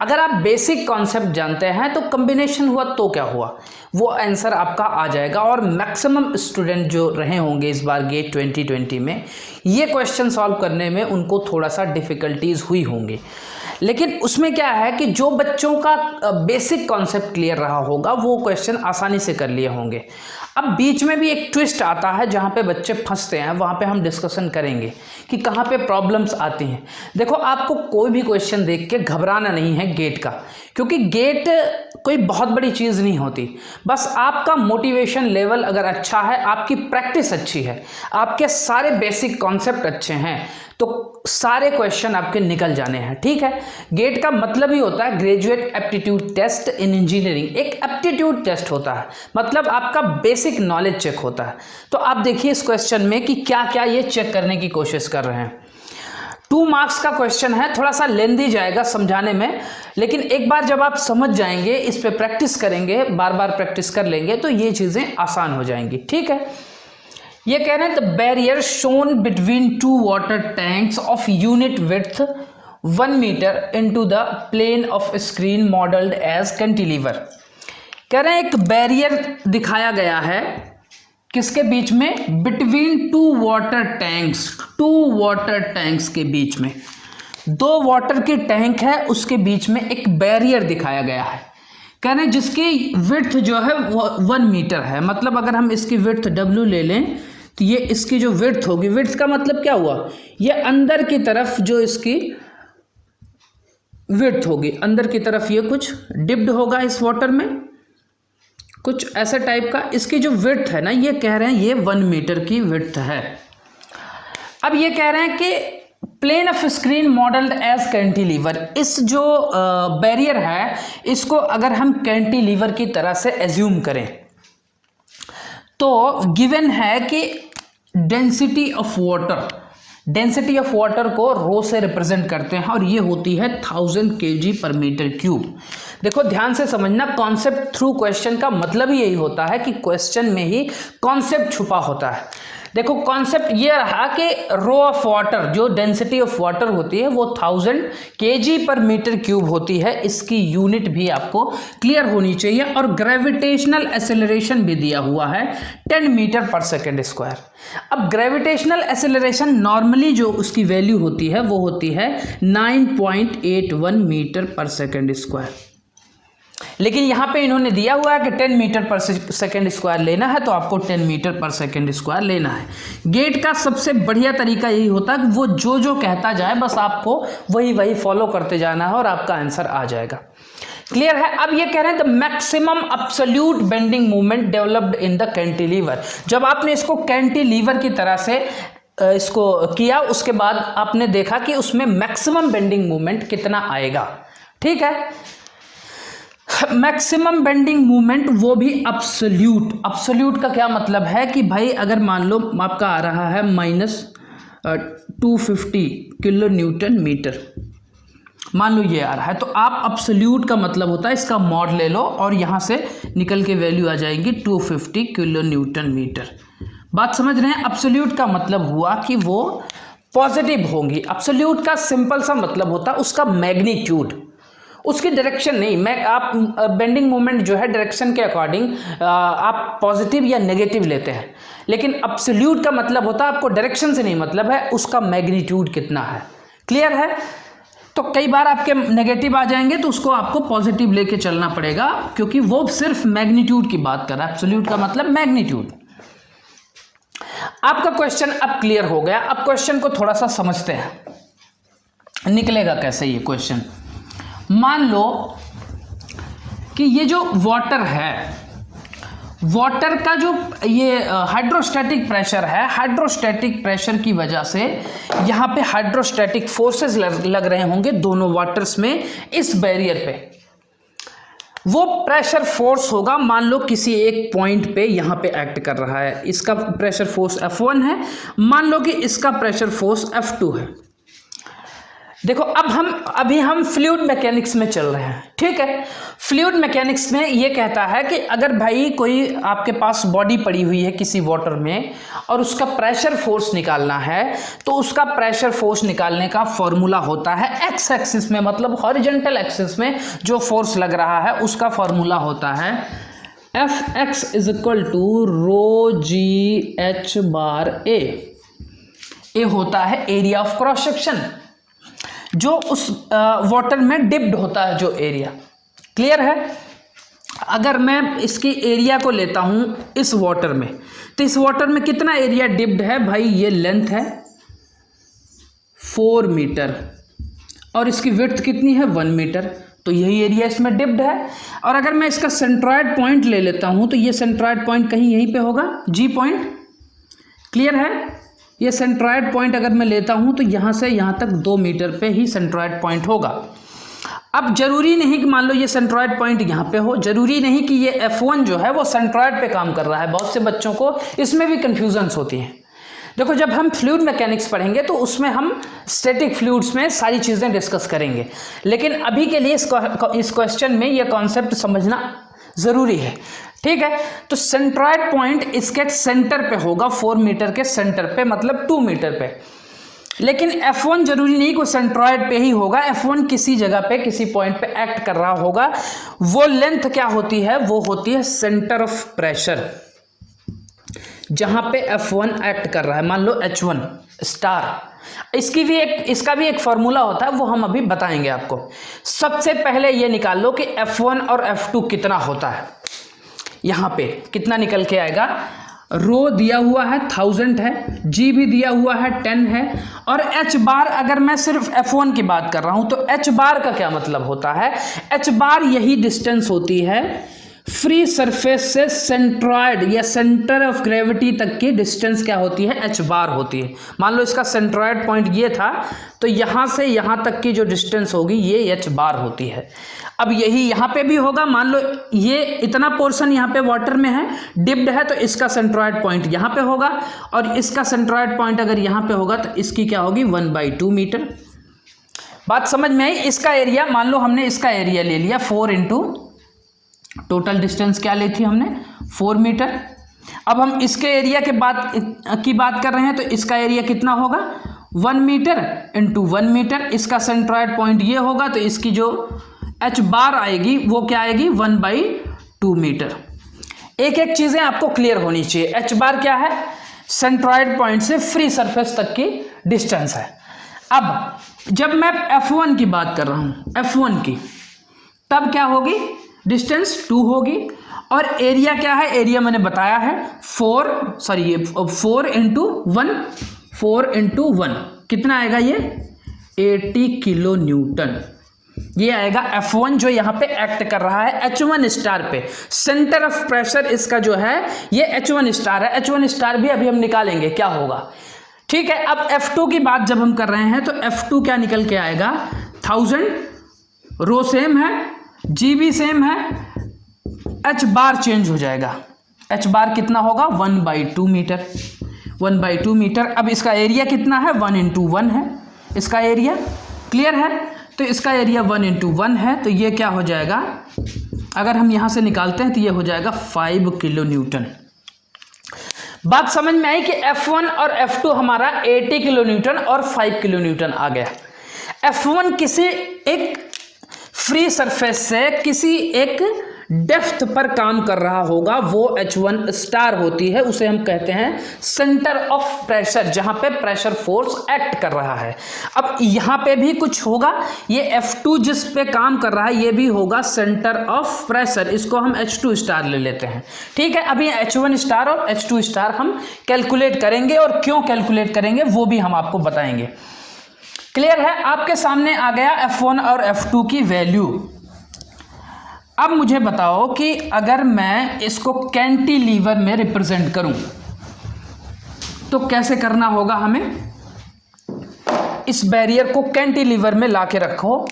अगर आप बेसिक कॉन्सेप्ट जानते हैं तो कम्बिनेशन हुआ तो क्या हुआ, वो आंसर आपका आ जाएगा। और मैक्सिमम स्टूडेंट जो रहे होंगे इस बार गेट 2020 में, ये क्वेश्चन सॉल्व करने में उनको थोड़ा सा डिफ़िकल्टीज हुई होंगी। लेकिन उसमें क्या है कि जो बच्चों का बेसिक कॉन्सेप्ट क्लियर रहा होगा वो क्वेश्चन आसानी से कर लिए होंगे। अब बीच में भी एक ट्विस्ट आता है जहाँ पे बच्चे फंसते हैं, वहाँ पे हम डिस्कशन करेंगे कि कहाँ पे प्रॉब्लम्स आती हैं। देखो, आपको कोई भी क्वेश्चन देख के घबराना नहीं है गेट का, क्योंकि गेट कोई बहुत बड़ी चीज़ नहीं होती। बस आपका मोटिवेशन लेवल अगर अच्छा है, आपकी प्रैक्टिस अच्छी है, आपके सारे बेसिक कॉन्सेप्ट अच्छे हैं, तो सारे क्वेश्चन आपके निकल जाने हैं। ठीक है, गेट का मतलब ही होता है graduate aptitude test in engineering. एक एप्टीट्यूड टेस्ट होता है, मतलब आपका बेसिक नॉलेज चेक होता है। तो आप देखिए इस क्वेश्चन में कि क्या क्या ये चेक करने की कोशिश कर रहे हैं। 2 मार्क्स का क्वेश्चन है, थोड़ा सा लेंदी जाएगा समझाने में, लेकिन एक बार जब आप समझ जाएंगे, इस पे प्रैक्टिस करेंगे, बार बार प्रैक्टिस कर लेंगे तो ये चीज़ें आसान हो जाएंगी। ठीक है, ये कह रहे हैं the barrier shown between 2 water tanks of unit width 1 metre into the plane of screen modelled as cantilever. कह रहे हैं एक बैरियर दिखाया गया है किसके बीच में, between 2 water tanks, 2 water tanks के बीच में, 2 वाटर के टैंक है उसके बीच में एक बैरियर दिखाया गया है। कह रहे हैं जिसकी विड्थ जो है वो 1 मीटर है। मतलब अगर हम इसकी विड्थ W ले लें तो ये इसकी जो विड्थ होगी, विड्थ का मतलब क्या हुआ, ये अंदर की तरफ जो इसकी विड्थ होगी, अंदर की तरफ ये कुछ डिप्ड होगा इस वाटर में, कुछ ऐसा टाइप का। इसकी जो विड्थ है ना, ये कह रहे हैं ये 1 मीटर की विड्थ है। अब ये कह रहे हैं कि plane of screen modelled as cantilever, इस जो बैरियर है इसको अगर हम कैंटिलीवर की तरह से एज्यूम करें तो गिवन है कि density of water, density of water को रो से रिप्रेजेंट करते हैं और ये होती है 1000 kg/m³। देखो ध्यान से समझना, कॉन्सेप्ट थ्रू क्वेश्चन का मतलब ही यही होता है कि क्वेश्चन में ही कॉन्सेप्ट छुपा होता है। देखो कॉन्सेप्ट ये रहा कि रो ऑफ वाटर, जो डेंसिटी ऑफ वाटर होती है वो 1000 kg/m³ होती है। इसकी यूनिट भी आपको क्लियर होनी चाहिए और ग्रेविटेशनल एक्सेलरेशन भी दिया हुआ है 10 मीटर/s²। अब ग्रेविटेशनल एक्सेलरेशन नॉर्मली जो उसकी वैल्यू होती है वो होती है 9.81 मीटर/s², लेकिन यहाँ पे इन्होंने दिया हुआ है कि 10 मीटर/s² लेना है तो आपको 10 मीटर/s² लेना है। गेट का सबसे बढ़िया तरीका यही होता है कि वो जो जो कहता जाए बस आपको वही वही फॉलो करते जाना है और आपका आंसर आ जाएगा। क्लियर है। अब ये कह रहे हैं the maximum absolute bending movement developed in the cantilever. जब आपने इसको कैंटिलीवर की तरह से इसको किया उसके बाद आपने देखा कि उसमें मैक्सिमम बेंडिंग मूवमेंट कितना आएगा। ठीक है, मैक्सिमम बेंडिंग मूवमेंट वो भी अब्सोल्यूट। अब्सोल्यूट का क्या मतलब है कि भाई अगर मान लो आपका आ रहा है -250 kN/m, मान लो ये आ रहा है, तो आप अब्सोल्यूट का मतलब होता है इसका मॉड ले लो और यहाँ से निकल के वैल्यू आ जाएगी 250 kN/m। बात समझ रहे हैं। अब्सोल्यूट का मतलब हुआ कि वो पॉजिटिव होंगी। अब्सोल्यूट का सिंपल सा मतलब होता है उसका मैग्नीट्यूड, उसकी डायरेक्शन नहीं। मैं आप बेंडिंग मोमेंट जो है डायरेक्शन के अकॉर्डिंग आप पॉजिटिव या नेगेटिव लेते हैं, लेकिन अब्सोल्यूट का मतलब होता है आपको डायरेक्शन से नहीं मतलब है, उसका मैग्नीट्यूड कितना है। क्लियर है। तो कई बार आपके नेगेटिव आ जाएंगे तो उसको आपको पॉजिटिव लेके चलना पड़ेगा, क्योंकि वो सिर्फ मैग्नीट्यूड की बात कर रहा है। एब्सोल्यूट का मतलब मैग्नीट्यूड। आपका क्वेश्चन अब क्लियर हो गया। अब क्वेश्चन को थोड़ा सा समझते हैं, निकलेगा कैसे ये क्वेश्चन। मान लो कि ये जो वाटर है, वाटर का जो ये हाइड्रोस्टैटिक प्रेशर है, हाइड्रोस्टैटिक प्रेशर की वजह से यहाँ पे हाइड्रोस्टैटिक फोर्सेस लग रहे होंगे दोनों वाटर्स में। इस बैरियर पे वो प्रेशर फोर्स होगा, मान लो किसी एक पॉइंट पे यहाँ पे एक्ट कर रहा है। इसका प्रेशर फोर्स F1 है, मान लो कि इसका प्रेशर फोर्स F2 है। देखो अब अभी हम फ्लूइड मैकेनिक्स में चल रहे हैं। ठीक है, फ्लूइड मैकेनिक्स में ये कहता है कि अगर भाई कोई आपके पास बॉडी पड़ी हुई है किसी वाटर में और उसका प्रेशर फोर्स निकालना है, तो उसका प्रेशर फोर्स निकालने का फॉर्मूला होता है एक्स एक्सिस में, मतलब हॉरिजॉन्टल एक्सिस में जो फोर्स लग रहा है उसका फॉर्मूला होता है Fx = ρgh/a। ये होता है एरिया ऑफ क्रॉस सेक्शन, जो उस वाटर में डिप्ड होता है जो एरिया। क्लियर है। अगर मैं इसकी एरिया को लेता हूं इस वाटर में, तो इस वाटर में कितना एरिया डिप्ड है भाई, ये लेंथ है 4 मीटर और इसकी विड्थ कितनी है 1 मीटर, तो यही एरिया इसमें डिप्ड है। और अगर मैं इसका सेंट्रॉयड पॉइंट ले लेता हूं तो ये सेंट्रॉयड पॉइंट कहीं यहीं पे होगा, G पॉइंट। क्लियर है। ये सेंट्रॉयड पॉइंट अगर मैं लेता हूँ तो यहाँ से यहाँ तक 2 मीटर पे ही सेंट्रॉयड पॉइंट होगा। अब जरूरी नहीं कि मान लो ये सेंट्रॉयड पॉइंट यहाँ पे हो, जरूरी नहीं कि ये F1 जो है वो सेंट्रॉयड पे काम कर रहा है। बहुत से बच्चों को इसमें भी कन्फ्यूजन्स होती हैं। देखो, जब हम फ्लूइड मैकेनिक्स पढ़ेंगे तो उसमें हम स्टैटिक फ्लूइड्स में सारी चीज़ें डिस्कस करेंगे, लेकिन अभी के लिए इस क्वेश्चन में ये कॉन्सेप्ट समझना ज़रूरी है। ठीक है, तो सेंट्रॉयड पॉइंट इसके सेंटर पे होगा, 4 मीटर के सेंटर पे, मतलब 2 मीटर पे। लेकिन F1 जरूरी नहीं कि सेंट्रॉयड पे ही होगा, F1 किसी जगह पे किसी पॉइंट पे एक्ट कर रहा होगा। वो लेंथ क्या होती है? वो होती है सेंटर ऑफ प्रेशर, जहां पे F1 एक्ट कर रहा है। मान लो H1 स्टार, इसका भी एक फॉर्मूला होता है, वो हम अभी बताएंगे आपको। सबसे पहले ये निकाल लो कि F1 और F2 कितना होता है। यहाँ पे कितना निकल के आएगा? रो दिया हुआ है 1000 है, जी भी दिया हुआ है 10 है, और एच बार अगर मैं सिर्फ F1 की बात कर रहा हूं तो एच बार का क्या मतलब होता है? एच बार यही डिस्टेंस होती है फ्री सरफेस से सेंट्रॉयड या सेंटर ऑफ ग्रेविटी तक की डिस्टेंस क्या होती है? एच बार होती है। मान लो इसका सेंट्रॉयड पॉइंट ये था, तो यहाँ से यहाँ तक की जो डिस्टेंस होगी ये एच बार होती है। अब यही यहाँ पे भी होगा। मान लो ये इतना पोर्शन यहाँ पे वाटर में है, डिप्ड है, तो इसका सेंट्रॉयड पॉइंट यहाँ पे होगा, और इसका सेंट्रॉयड पॉइंट अगर यहाँ पे होगा तो इसकी क्या होगी? 1/2 मीटर। बात समझ में आई? इसका एरिया, मान लो हमने इसका एरिया ले लिया 4 इंटू टोटल डिस्टेंस क्या ली थी हमने? 4 मीटर। अब हम इसके एरिया की बात कर रहे हैं, तो इसका एरिया कितना होगा? 1 मीटर इंटू 1 मीटर। इसका सेंट्रॉयड पॉइंट ये होगा, तो इसकी जो एच बार आएगी वो क्या आएगी? 1/2 मीटर। एक एक चीज़ें आपको क्लियर होनी चाहिए। एच बार क्या है? सेंट्रॉयड पॉइंट से फ्री सरफेस तक की डिस्टेंस है। अब जब मैं F1 की बात कर रहा हूँ, F1 की, तब क्या होगी? डिस्टेंस 2 होगी, और एरिया क्या है? एरिया मैंने बताया है 4 इंटू 1 कितना आएगा? ये 80 किलो न्यूटन। ये आएगा F1 जो यहाँ पे एक्ट कर रहा है H1 स्टार पे। सेंटर ऑफ प्रेशर इसका जो है ये H1 स्टार है। H1 स्टार भी अभी हम निकालेंगे क्या होगा। ठीक है, अब F2 की बात जब हम कर रहे हैं तो F2 क्या निकल के आएगा? 1000, रो सेम है, जी भी सेम है, एच बार चेंज हो जाएगा। एच बार कितना होगा? 1/2 मीटर। 1/2 मीटर। अब इसका एरिया कितना है? 1 इंटू 1 है इसका एरिया। क्लियर है? तो इसका एरिया 1 इंटू 1 है, तो ये क्या हो जाएगा? अगर हम यहाँ से निकालते हैं तो ये हो जाएगा 5 किलो न्यूटन। बात समझ में आई कि F1 और F2 हमारा 80 किलो न्यूटन और 5 किलो न्यूटन आ गया। F1 किसी एक फ्री सरफेस से किसी एक डेप्थ पर काम कर रहा होगा, वो H1 स्टार होती है, उसे हम कहते हैं सेंटर ऑफ प्रेशर, जहां पे प्रेशर फोर्स एक्ट कर रहा है। अब यहां पे भी कुछ होगा, ये F2 जिस पे काम कर रहा है ये भी होगा सेंटर ऑफ प्रेशर, इसको हम H2 स्टार ले लेते हैं। ठीक है, अभी H1 स्टार और H2 स्टार हम कैलकुलेट करेंगे, और क्यों कैलकुलेट करेंगे वो भी हम आपको बताएंगे। क्लियर है? आपके सामने आ गया F1 और F2 की वैल्यू। अब मुझे बताओ कि अगर मैं इसको कैंटिलीवर में रिप्रेजेंट करूं तो कैसे करना होगा हमें? इस बैरियर को कैंटिलीवर में लाके रखो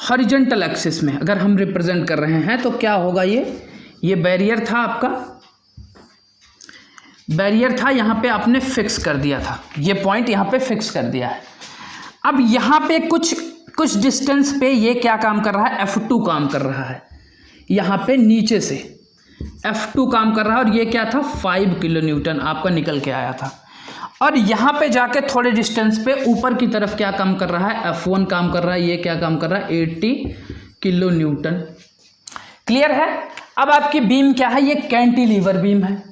हॉरिजॉन्टल एक्सिस में। अगर हम रिप्रेजेंट कर रहे हैं तो क्या होगा? ये बैरियर था, आपका बैरियर था, यहां पे आपने फिक्स कर दिया था, ये पॉइंट यहां पे फिक्स कर दिया है। अब यहाँ पे कुछ डिस्टेंस पे ये क्या काम कर रहा है? F2 काम कर रहा है। यहाँ पे नीचे से F2 काम कर रहा है, और ये क्या था? 5 किलो न्यूटन आपका निकल के आया था। और यहाँ पे जाके थोड़े डिस्टेंस पे ऊपर की तरफ क्या काम कर रहा है? F1 काम कर रहा है। ये क्या काम कर रहा है? 80 किलो न्यूटन। क्लियर है? अब आपकी बीम क्या है? ये कैंटिलीवर बीम है।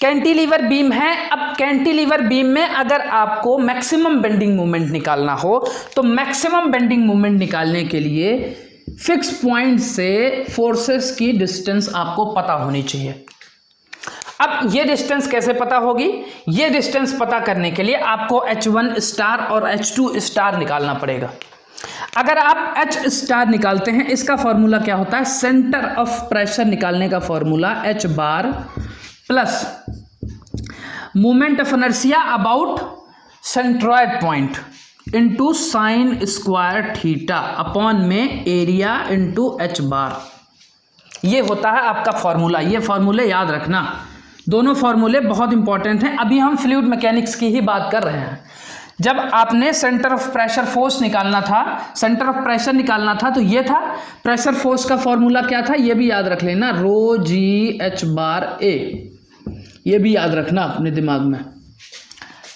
कैंटिलीवर बीम है। अब कैंटिलीवर बीम में अगर आपको मैक्सिमम बेंडिंग मोमेंट निकालना हो तो मैक्सिमम बेंडिंग मोमेंट निकालने के लिए फिक्स पॉइंट से फोर्सेस की डिस्टेंस आपको पता होनी चाहिए। अब ये डिस्टेंस कैसे पता होगी? ये डिस्टेंस पता करने के लिए आपको H1 स्टार और H2 स्टार निकालना पड़ेगा। अगर आप H स्टार निकालते हैं, इसका फॉर्मूला क्या होता है? सेंटर ऑफ प्रेशर निकालने का formula H bar plus moment of inertia about centroid point into sine square theta upon में एरिया इंटू एच बार। ये होता है आपका फॉर्मूला। ये फॉर्मूले याद रखना, दोनों फॉर्मूले बहुत इंपॉर्टेंट हैं। अभी हम फ्लूइड मैकेनिक्स की ही बात कर रहे हैं। जब आपने सेंटर ऑफ प्रेशर फोर्स निकालना था, सेंटर ऑफ प्रेशर निकालना था, तो ये था प्रेशर फोर्स का फॉर्मूला क्या था, ये भी याद रख लेना, रो जी एच बार ए। ये भी याद रखना अपने दिमाग में,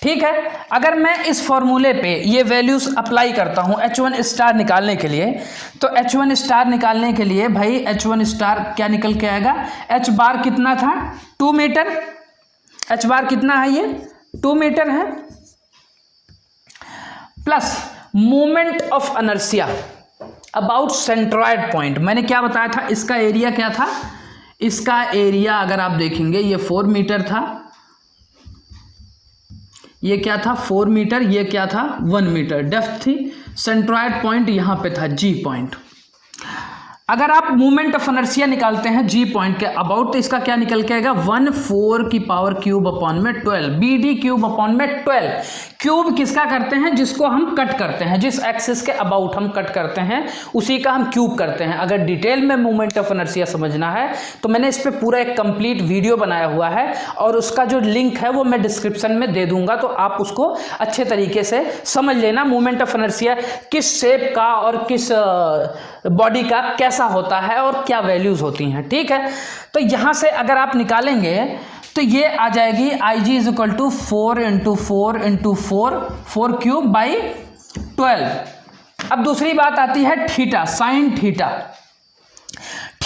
ठीक है। अगर मैं इस फॉर्मूले पे ये वैल्यूज अप्लाई करता हूँ H1 स्टार निकालने के लिए, तो H1 स्टार निकालने के लिए भाई H1 स्टार क्या निकल के आएगा, H बार कितना था 2 मीटर, H बार कितना है, ये 2 मीटर है, plus moment of inertia about centroid point. मैंने क्या बताया था, इसका एरिया क्या था, इसका एरिया अगर आप देखेंगे ये 4 मीटर था, ये क्या था 4 मीटर, ये क्या था 1 मीटर डेप्थ थी। सेंट्रॉयड पॉइंट यहाँ पे था जी पॉइंट। अगर आप मोमेंट ऑफ इनर्शिया निकालते हैं जी पॉइंट के अबाउट, तो इसका क्या निकल के आएगा 1/4 की पावर क्यूब अपॉन में 12, BD क्यूब अपॉन में 12। क्यूब किसका करते हैं, जिसको हम कट करते हैं, जिस एक्सिस के अबाउट हम कट करते हैं उसी का हम क्यूब करते हैं। अगर डिटेल में मोमेंट ऑफ इनर्शिया समझना है तो मैंने इस पर पूरा एक कंप्लीट वीडियो बनाया हुआ है और उसका जो लिंक है वो मैं डिस्क्रिप्शन में दे दूंगा, तो आप उसको अच्छे तरीके से समझ लेना। मोमेंट ऑफ इनर्शिया किस शेप का और किस बॉडी का कैसा होता है और क्या वैल्यूज होती हैं, ठीक है। तो यहां से अगर आप निकालेंगे तो ये आ जाएगी IG is equal to 4 × 4 × 4, 4 cube by 12। अब दूसरी बात आती है थीटा, साइन थीटा।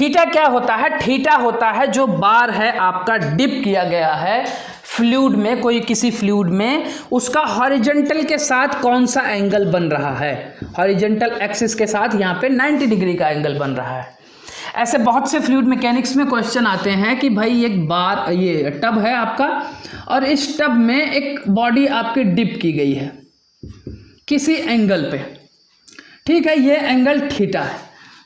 थीटा क्या होता है, थीटा होता है जो बार है आपका डिप किया गया है फ्लूइड में, कोई किसी फ्लूइड में, उसका हॉरिजॉन्टल के साथ कौन सा एंगल बन रहा है, हॉरिजॉन्टल एक्सिस के साथ यहाँ पे 90 डिग्री का एंगल बन रहा है। ऐसे बहुत से फ्लूइड मैकेनिक्स में क्वेश्चन आते हैं कि भाई एक बार, ये टब है आपका और इस टब में एक बॉडी आपकी डिप की गई है किसी एंगल पे, ठीक है, ये एंगल थीटा है।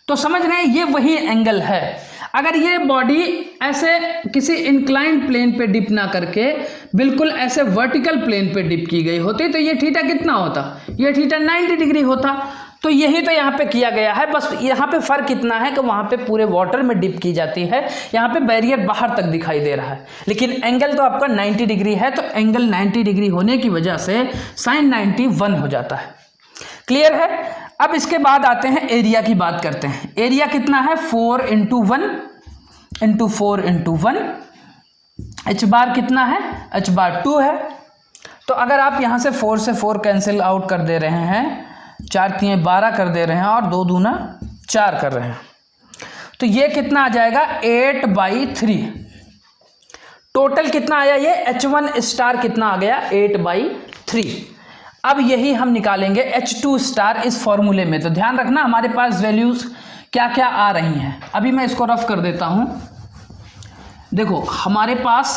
तो समझ रहे हैं ये वही एंगल है। अगर ये बॉडी ऐसे किसी इंक्लाइंड प्लेन पे डिप ना करके बिल्कुल ऐसे वर्टिकल प्लेन पे डिप की गई होती तो ये थीटा कितना होता, ये थीटा 90 डिग्री होता। तो यही तो यहाँ पे किया गया है, बस यहाँ पे फर्क इतना है कि वहाँ पे पूरे वाटर में डिप की जाती है, यहाँ पे बैरियर बाहर तक दिखाई दे रहा है, लेकिन एंगल तो आपका 90 डिग्री है। तो एंगल 90 डिग्री होने की वजह से साइन 90 1 हो जाता है। क्लियर है। अब इसके बाद आते हैं एरिया की बात करते हैं। एरिया कितना है 4 × 1 × 4 × 1। H बार कितना है, H बार 2 है। तो अगर आप यहाँ से 4 से 4 कैंसिल आउट कर दे रहे हैं, 4 × 3 12 कर दे रहे हैं और 2 दूना 4 कर रहे हैं, तो ये कितना आ जाएगा 8/3। टोटल कितना आया, ये H1 स्टार कितना आ गया 8/3। अब यही हम निकालेंगे H2 स्टार इस फॉर्मूले में। तो ध्यान रखना हमारे पास वैल्यूज क्या क्या आ रही हैं। अभी मैं इसको रफ कर देता हूं। देखो हमारे पास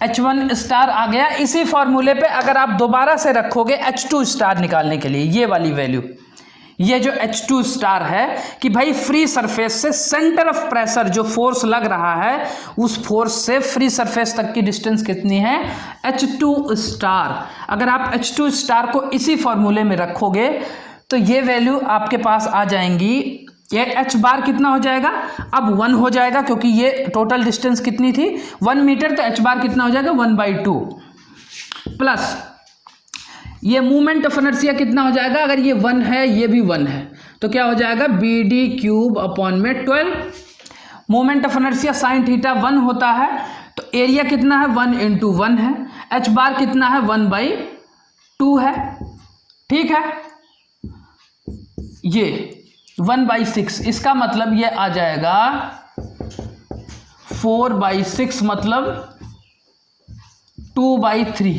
H1 स्टार आ गया। इसी फॉर्मूले पे अगर आप दोबारा से रखोगे H2 स्टार निकालने के लिए, ये वाली वैल्यू, ये जो H2 स्टार है कि भाई फ्री सरफेस से सेंटर ऑफ प्रेशर जो फोर्स लग रहा है उस फोर्स से फ्री सरफेस तक की डिस्टेंस कितनी है H2 स्टार। अगर आप H2 स्टार को इसी फॉर्मूले में रखोगे तो ये वैल्यू आपके पास आ जाएंगी। ये H बार कितना हो जाएगा, अब 1 हो जाएगा क्योंकि ये टोटल डिस्टेंस कितनी थी 1 मीटर, तो H बार कितना हो जाएगा 1/2 प्लस ये मूवमेंट ऑफ इनर्शिया कितना हो जाएगा, अगर ये 1 है ये भी 1 है तो क्या हो जाएगा BD क्यूब अपॉन में 12। Movement of inertia sine theta 1 होता है, तो एरिया कितना है 1 × 1 है। H बार कितना है 1/2 है, ठीक है, ये 1/6। इसका मतलब ये आ जाएगा 4/6 मतलब 2/3।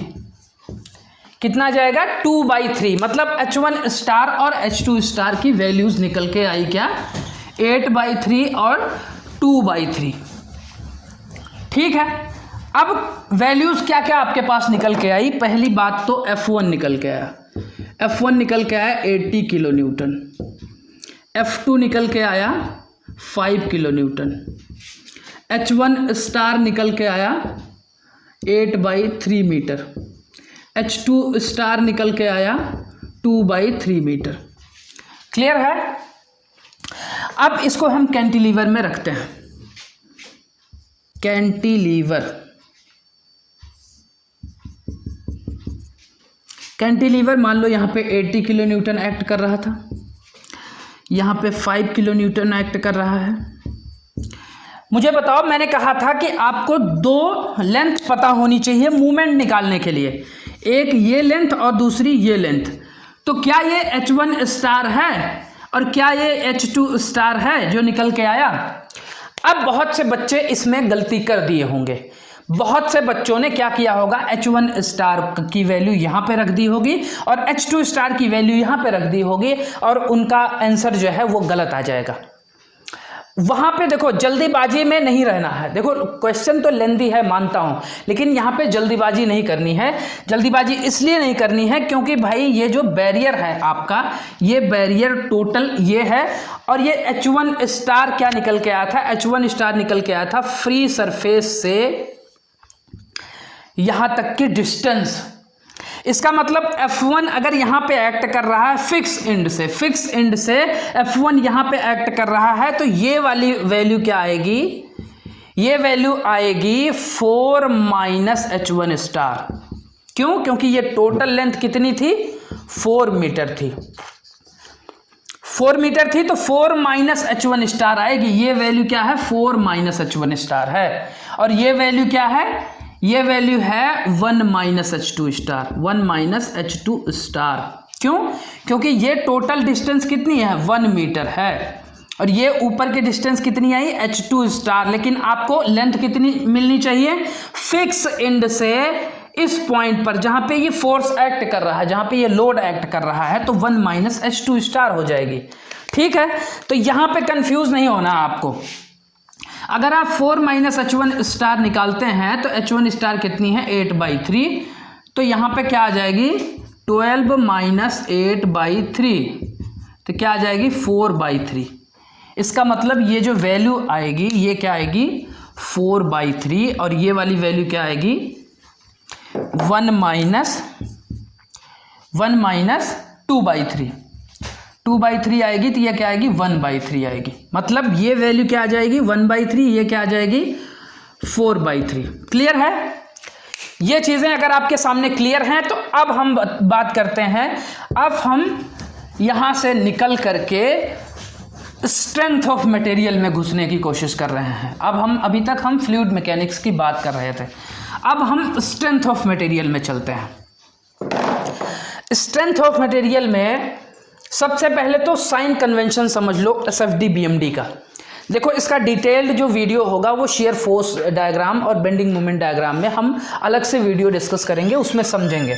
कितना जाएगा 2/3, मतलब H1 स्टार और H2 स्टार की वैल्यूज निकल के आई क्या 8/3 और 2/3। ठीक है। अब वैल्यूज क्या क्या आपके पास निकल के आई। पहली बात तो F1 निकल के आया, F1 निकल के आया 80 किलो न्यूटन, F2 निकल के आया 5 किलो न्यूटन, H1 स्टार निकल के आया 8/3 मीटर। H2 स्टार निकल के आया 2/3 मीटर। क्लियर है? अब इसको हम कैंटिलीवर में रखते हैं। कैंटिलीवर मान लो यहाँ पे 80 किलो न्यूटन एक्ट कर रहा था, यहाँ पे 5 किलो न्यूटन एक्ट कर रहा है। मुझे बताओ, मैंने कहा था कि आपको दो लेंथ पता होनी चाहिए मूवमेंट निकालने के लिए, एक ये लेंथ और दूसरी ये लेंथ। तो क्या ये H1 स्टार है और क्या ये H2 स्टार है जो निकल के आया? अब बहुत से बच्चे इसमें गलती कर दिए होंगे। बहुत से बच्चों ने क्या किया होगा, H1 स्टार की वैल्यू यहाँ पे रख दी होगी और H2 स्टार की वैल्यू यहाँ पे रख दी होगी और उनका आंसर जो है वो गलत आ जाएगा। वहां पे देखो, जल्दीबाजी में नहीं रहना है। देखो क्वेश्चन तो लेंदी है मानता हूं, लेकिन यहाँ पे जल्दीबाजी नहीं करनी है। जल्दीबाजी इसलिए नहीं करनी है क्योंकि भाई ये जो बैरियर है आपका, ये बैरियर टोटल ये है और ये H1 स्टार क्या निकल के आया था? H1 स्टार निकल के आया था फ्री सरफेस से यहां तक की डिस्टेंस। इसका मतलब F1 अगर यहाँ पे एक्ट कर रहा है फिक्स एंड से F1 यहाँ पे एक्ट कर रहा है, तो ये वाली वैल्यू क्या आएगी? ये वैल्यू आएगी 4 माइनस H1 स्टार। क्यों? क्योंकि ये टोटल लेंथ कितनी थी? 4 मीटर थी। 4 मीटर थी तो 4 माइनस H1 स्टार आएगी। ये वैल्यू क्या है? 4 माइनस H1 स्टार है। और ये वैल्यू क्या है? ये वैल्यू है 1 minus H2 star, 1 minus H2 star. क्यों? क्योंकि ये टोटल डिस्टेंस कितनी है? 1 मीटर है और ये ऊपर की डिस्टेंस कितनी आई? H2 star. लेकिन आपको लेंथ कितनी मिलनी चाहिए? फिक्स एंड से इस पॉइंट पर जहां पे ये फोर्स एक्ट कर रहा है, जहां पे ये लोड एक्ट कर रहा है, तो 1 माइनस H2 स्टार हो जाएगी। ठीक है, तो यहां पे कंफ्यूज नहीं होना आपको। अगर आप 4 माइनस H1 स्टार निकालते हैं तो H1 स्टार कितनी है? 8/3। तो यहाँ पे क्या आ जाएगी? 12 माइनस 8/3, तो क्या आ जाएगी? 4/3। इसका मतलब ये जो वैल्यू आएगी ये क्या आएगी? 4/3 और ये वाली वैल्यू क्या आएगी? 1 माइनस 2/3। 2/3 आएगी तो ये क्या आएगी? 1/3 आएगी। मतलब ये वैल्यू क्या आ जाएगी? 1/3, ये क्या आ जाएगी? 4/3। क्लियर है? ये चीज़ें अगर आपके सामने क्लियर हैं तो अब हम बात करते हैं। अब हम यहाँ से निकल करके स्ट्रेंथ ऑफ मटेरियल में घुसने की कोशिश कर रहे हैं। अभी तक हम फ्लूइड मैकेनिक्स की बात कर रहे थे, अब हम स्ट्रेंथ ऑफ मटेरियल में चलते हैं। स्ट्रेंथ ऑफ मटेरियल में सबसे पहले तो साइन कन्वेंशन समझ लो SFD BMD का। देखो इसका डिटेल्ड जो वीडियो होगा वो शेयर फोर्स डायग्राम और बेंडिंग मोमेंट डायग्राम में हम अलग से वीडियो डिस्कस करेंगे, उसमें समझेंगे।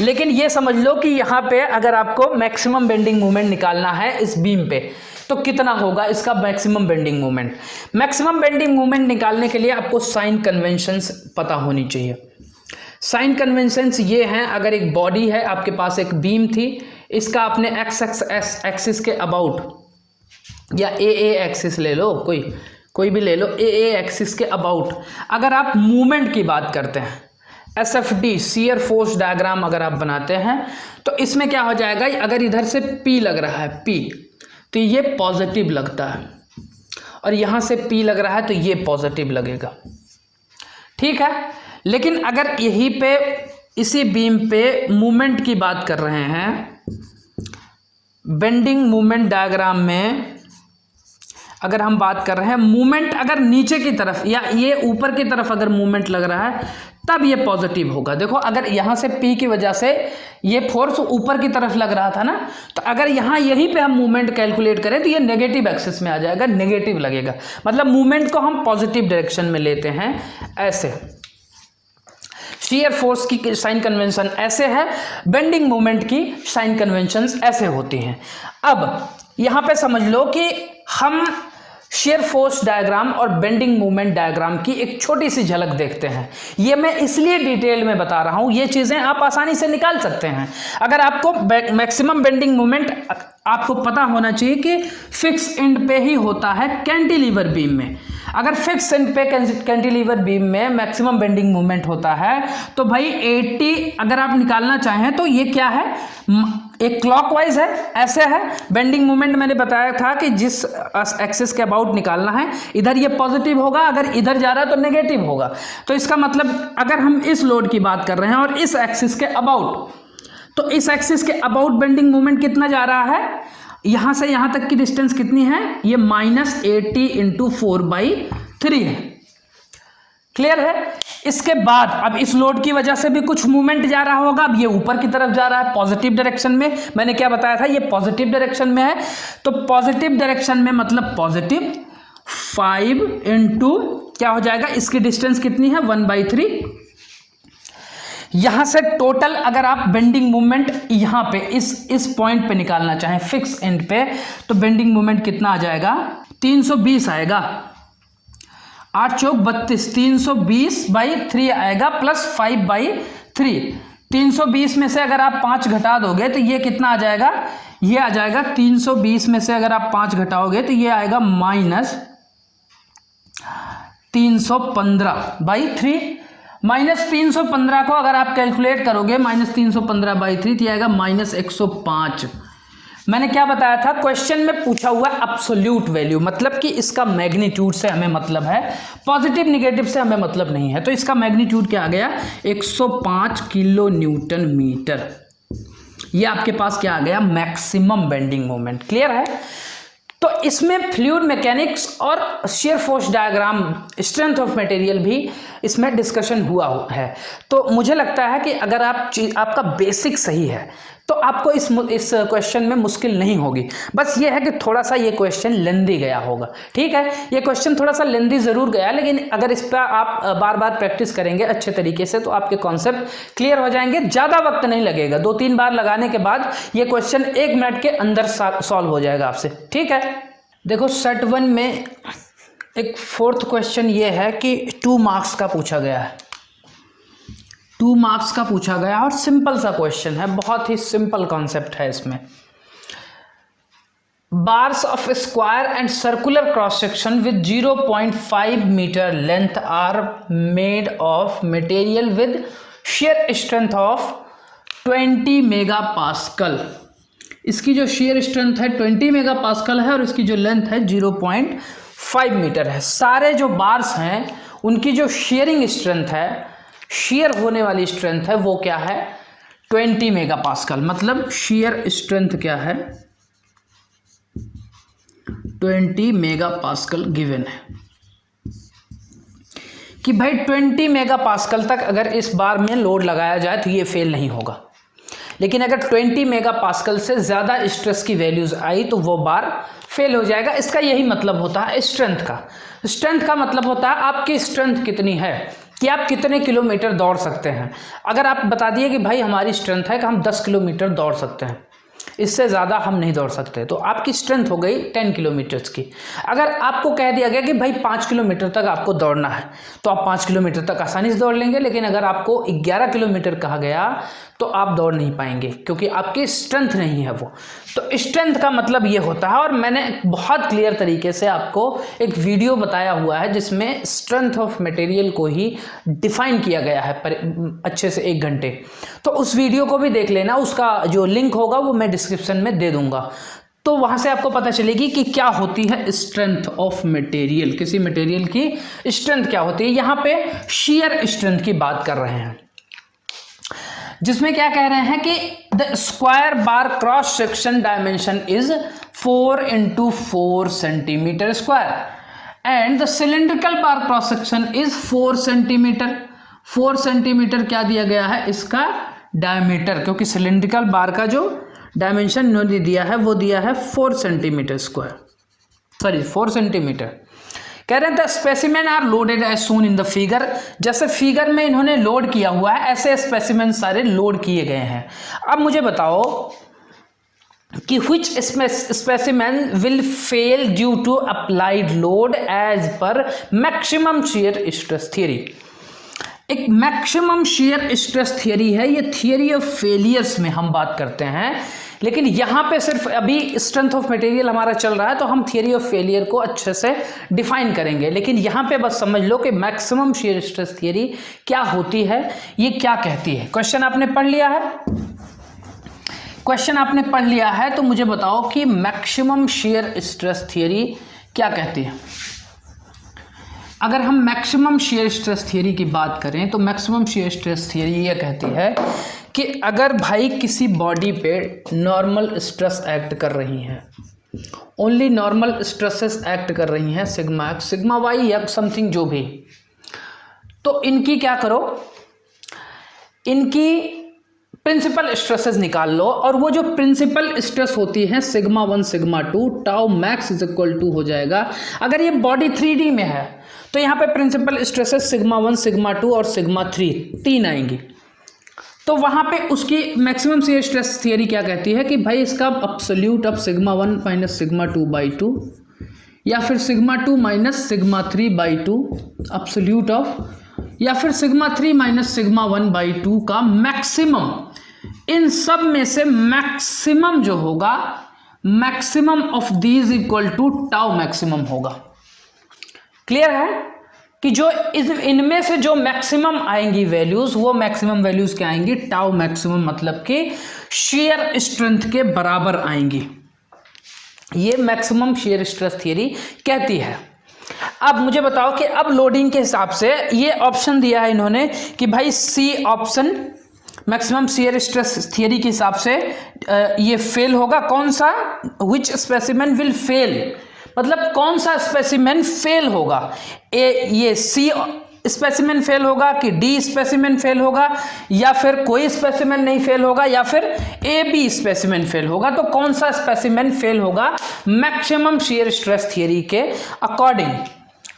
लेकिन ये समझ लो कि यहाँ पे अगर आपको मैक्सिमम बेंडिंग मोमेंट निकालना है इस बीम पे, तो कितना होगा इसका maximum bending moment. Maximum bending moment निकालने के लिए आपको साइन कन्वेंशंस पता होनी चाहिए। साइन कन्वेंशंस ये हैं, अगर एक बॉडी है आपके पास, एक बीम थी, इसका आपने एक्स एक्सिस के अबाउट या ए एक्सिस ले लो, कोई भी ले लो, ए एक्सिस के अबाउट अगर आप मूवमेंट की बात करते हैं, SFD शियर फोर्स डायग्राम अगर आप बनाते हैं तो इसमें क्या हो जाएगा? अगर इधर से P लग रहा है, P, तो ये पॉजिटिव लगता है और यहाँ से P लग रहा है तो ये पॉजिटिव लगेगा। ठीक है, लेकिन अगर यहीं पे इसी बीम पे मूवमेंट की बात कर रहे हैं, बेंडिंग मूवमेंट डायग्राम में अगर हम बात कर रहे हैं, मूवमेंट अगर नीचे की तरफ या ये ऊपर की तरफ अगर मूवमेंट लग रहा है तब ये पॉजिटिव होगा। देखो अगर यहाँ से P की वजह से ये फोर्स ऊपर की तरफ लग रहा था ना, तो अगर यहाँ यहीं पे हम मूवमेंट कैलकुलेट करें तो ये नेगेटिव एक्सिस में आ जाएगा, नेगेटिव लगेगा। मतलब मूवमेंट को हम पॉजिटिव डायरेक्शन में लेते हैं। ऐसे शियर फोर्स की साइन कन्वेंशन ऐसे है, बेंडिंग मोमेंट की साइन कन्वेंशंस ऐसे होती हैं। अब यहाँ पे समझ लो कि हम शियर फोर्स डायग्राम और बेंडिंग मूवमेंट डायग्राम की एक छोटी सी झलक देखते हैं। ये मैं इसलिए डिटेल में बता रहा हूँ, ये चीज़ें आप आसानी से निकाल सकते हैं। अगर आपको मैक्सिमम बेंडिंग मूवमेंट आपको पता होना चाहिए कि फिक्स एंड पे ही होता है कैंटिलीवर बीम में। अगर फिक्स एंड पे कैंटिलीवर बीम में मैक्सिमम बेंडिंग मोमेंट होता है तो भाई 80 अगर आप निकालना चाहें तो ये क्या है, एक क्लॉकवाइज है, ऐसे है। बेंडिंग मोमेंट मैंने बताया था कि जिस एक्सिस के अबाउट निकालना है, इधर ये पॉजिटिव होगा, अगर इधर जा रहा है तो नेगेटिव होगा। तो इसका मतलब अगर हम इस लोड की बात कर रहे हैं और इस एक्सिस के अबाउट, तो इस एक्सिस के अबाउट बेंडिंग मोमेंट कितना जा रहा है, यहां से यहां तक की डिस्टेंस कितनी है, ये -80 × 4/3 है। क्लियर है। इसके बाद अब इस लोड की वजह से भी कुछ मूवमेंट जा रहा होगा। अब ये ऊपर की तरफ जा रहा है पॉजिटिव डायरेक्शन में, मैंने क्या बताया था, ये पॉजिटिव डायरेक्शन में है। तो पॉजिटिव डायरेक्शन में मतलब पॉजिटिव 5 × क्या हो जाएगा, इसकी डिस्टेंस कितनी है 1/3। यहां से टोटल अगर आप बेंडिंग मूवमेंट यहां पे इस पॉइंट पे निकालना चाहें फिक्स एंड पे, तो बेंडिंग मूवमेंट कितना आ जाएगा, 320 आएगा। 8 चौक 32, 320/3 आएगा प्लस 5/3। 320 में से अगर आप 5 घटा दोगे तो ये कितना आ जाएगा, ये आ जाएगा 320 में से अगर आप 5 घटाओगे तो ये आएगा -315/3। -315 को अगर आप कैलकुलेट करोगे -315/3 तो आएगा -105। मैंने क्या बताया था, क्वेश्चन में पूछा हुआ एब्सोल्यूट वैल्यू, मतलब कि इसका मैग्नीट्यूड से हमें मतलब है, पॉजिटिव निगेटिव से हमें मतलब नहीं है। तो इसका मैग्नीट्यूड क्या आ गया, 105 kN/मीटर। ये आपके पास क्या आ गया, मैक्सिमम बेंडिंग मोमेंट। क्लियर है। तो इसमें फ्लूइड मैकेनिक्स और shear force diagram, strength of material भी इसमें डिस्कशन हुआ है। तो मुझे लगता है कि अगर आपका बेसिक सही है तो आपको इस क्वेश्चन में मुश्किल नहीं होगी। बस ये है कि थोड़ा सा ये क्वेश्चन लेंदी गया होगा। ठीक है, ये क्वेश्चन थोड़ा सा लेंदी ज़रूर गया, लेकिन अगर इस पर आप बार बार प्रैक्टिस करेंगे अच्छे तरीके से तो आपके कॉन्सेप्ट क्लियर हो जाएंगे। ज़्यादा वक्त नहीं लगेगा, 2-3 बार लगाने के बाद ये क्वेश्चन 1 मिनट के अंदर सॉल्व हो जाएगा आपसे। ठीक है, देखो सेट 1 में एक 4th क्वेश्चन ये है कि 2 मार्क्स का पूछा गया है। 2 मार्क्स का पूछा गया और सिंपल सा क्वेश्चन है, बहुत ही सिंपल कॉन्सेप्ट है इसमें। Bars of square and circular cross section with 0.5 metre length are made of material with shear strength of 20 megapascal. इसकी जो shear स्ट्रेंथ है 20 मेगापास्कल है और इसकी जो लेंथ है 0.5 मीटर है। सारे जो बार्स हैं उनकी जो शेयरिंग स्ट्रेंथ है, शेयर होने वाली स्ट्रेंथ है, वो क्या है 20 मेगापास्कल। मतलब शेयर स्ट्रेंथ क्या है 20 मेगापास्कल गिवन है कि भाई 20 मेगापास्कल तक अगर इस बार में लोड लगाया जाए तो ये फेल नहीं होगा। लेकिन अगर 20 मेगापास्कल से ज़्यादा स्ट्रेस की वैल्यूज़ आई तो वो बार फेल हो जाएगा। इसका यही मतलब होता है स्ट्रेंथ का। स्ट्रेंथ का मतलब होता है आपकी स्ट्रेंथ कितनी है, कि आप कितने किलोमीटर दौड़ सकते हैं। अगर आप बता दिए कि भाई हमारी स्ट्रेंथ है कि हम 10 किलोमीटर दौड़ सकते हैं, इससे ज़्यादा हम नहीं दौड़ सकते, तो आपकी स्ट्रेंथ हो गई 10 किलोमीटर्स की। अगर आपको कह दिया गया कि भाई 5 किलोमीटर तक आपको दौड़ना है तो आप 5 किलोमीटर तक आसानी से दौड़ लेंगे। लेकिन अगर आपको 11 किलोमीटर कहा गया तो आप दौड़ नहीं पाएंगे क्योंकि आपकी स्ट्रेंथ नहीं है वो। तो स्ट्रेंथ का मतलब ये होता है, और मैंने बहुत क्लियर तरीके से आपको एक वीडियो बताया हुआ है जिसमें स्ट्रेंथ ऑफ मटेरियल को ही डिफाइन किया गया है अच्छे से 1 घंटे। तो उस वीडियो को भी देख लेना, उसका जो लिंक होगा वो मैं डिस्क्रिप्शन में दे दूंगा। तो वहाँ से आपको पता चलेगी कि क्या होती है स्ट्रेंथ ऑफ मटेरियल, किसी मटेरियल की स्ट्रेंथ क्या होती है। यहाँ पे शेयर स्ट्रेंथ की बात कर रहे हैं, जिसमें क्या कह रहे हैं कि the square bar cross section dimension is 4 × 4 centimetre square and the cylindrical bar cross section is 4 centimetre. 4 centimetre क्या दिया गया है, इसका डायमीटर, क्योंकि सिलेंड्रिकल बार का जो डायमेंशन इन्होंने दिया है वो दिया है 4 सेंटीमीटर स्क्वायर, सॉरी 4 सेंटीमीटर। कह रहे हैं the specimen are loaded as shown in the figure. जैसे फिगर में इन्होंने लोड किया हुआ है ऐसे स्पेसिमेन सारे लोड किए गए हैं। अब मुझे बताओ कि which specimen will fail due to applied load as per maximum shear stress theory। एक मैक्सिमम शेयर स्ट्रेस थियरी है, ये थियरी ऑफ फेलियर्स में हम बात करते हैं लेकिन यहाँ पे सिर्फ अभी स्ट्रेंथ ऑफ मटेरियल हमारा चल रहा है, तो हम थियरी ऑफ फेलियर को अच्छे से डिफाइन करेंगे। लेकिन यहाँ पे बस समझ लो कि मैक्सिमम शियर स्ट्रेस थियरी क्या होती है, ये क्या कहती है। क्वेश्चन आपने पढ़ लिया है, क्वेश्चन आपने पढ़ लिया है, तो मुझे बताओ कि मैक्सिमम शियर स्ट्रेस थियरी क्या कहती है। अगर हम मैक्सिमम शियर स्ट्रेस थियरी की बात करें तो मैक्सिमम शियर स्ट्रेस थियरी ये कहती है कि अगर भाई किसी बॉडी पे नॉर्मल स्ट्रेस एक्ट कर रही हैं, ओनली नॉर्मल स्ट्रेसेस एक्ट कर रही हैं, सिग्मा एक्स सिग्मा वाई या समथिंग जो भी, तो इनकी क्या करो, इनकी प्रिंसिपल स्ट्रेसेस निकाल लो, और वो जो प्रिंसिपल स्ट्रेस होती है sigma 1 sigma 2 tau max is equal to हो जाएगा। अगर ये बॉडी 3D में है तो यहाँ पे प्रिंसिपल स्ट्रेसेस सिग्मा 1 सिग्मा 2 और सिग्मा 3 तीन आएंगी। तो वहाँ पे उसकी मैक्सिमम शियर स्ट्रेस थियरी क्या कहती है कि भाई इसका absolute of sigma 1 minus sigma 2/2 या फिर sigma 2 minus sigma 3/2 absolute of, या फिर सिग्मा 3 माइनस सिग्मा 1/2 का मैक्सिमम, इन सब में से मैक्सिमम जो होगा, maximum of these equal to tau maximum होगा। क्लियर है कि जो इनमें से जो मैक्सिमम आएंगी वैल्यूज, वो मैक्सिमम वैल्यूज क्या आएंगी, टाउ मैक्सिमम, मतलब कि शियर स्ट्रेंथ के बराबर आएंगी। ये मैक्सिमम शियर स्ट्रेस थियरी कहती है। अब मुझे बताओ कि अब लोडिंग के हिसाब से ये ऑप्शन दिया है इन्होंने कि भाई C option maximum shear stress theory के हिसाब से ये फेल होगा। कौन सा, विच स्पेसिमेन विल फेल, मतलब कौन सा स्पेसिमेन फेल होगा, ये सी स्पेसिमेन फेल होगा कि डी स्पेसिमेन फेल होगा, या फिर कोई स्पेसिमेन नहीं फेल होगा, या फिर ए बी स्पेसिमेन फेल होगा। तो कौन सा स्पेसिमेन फेल होगा मैक्सिमम शियर स्ट्रेस थियरी के अकॉर्डिंग।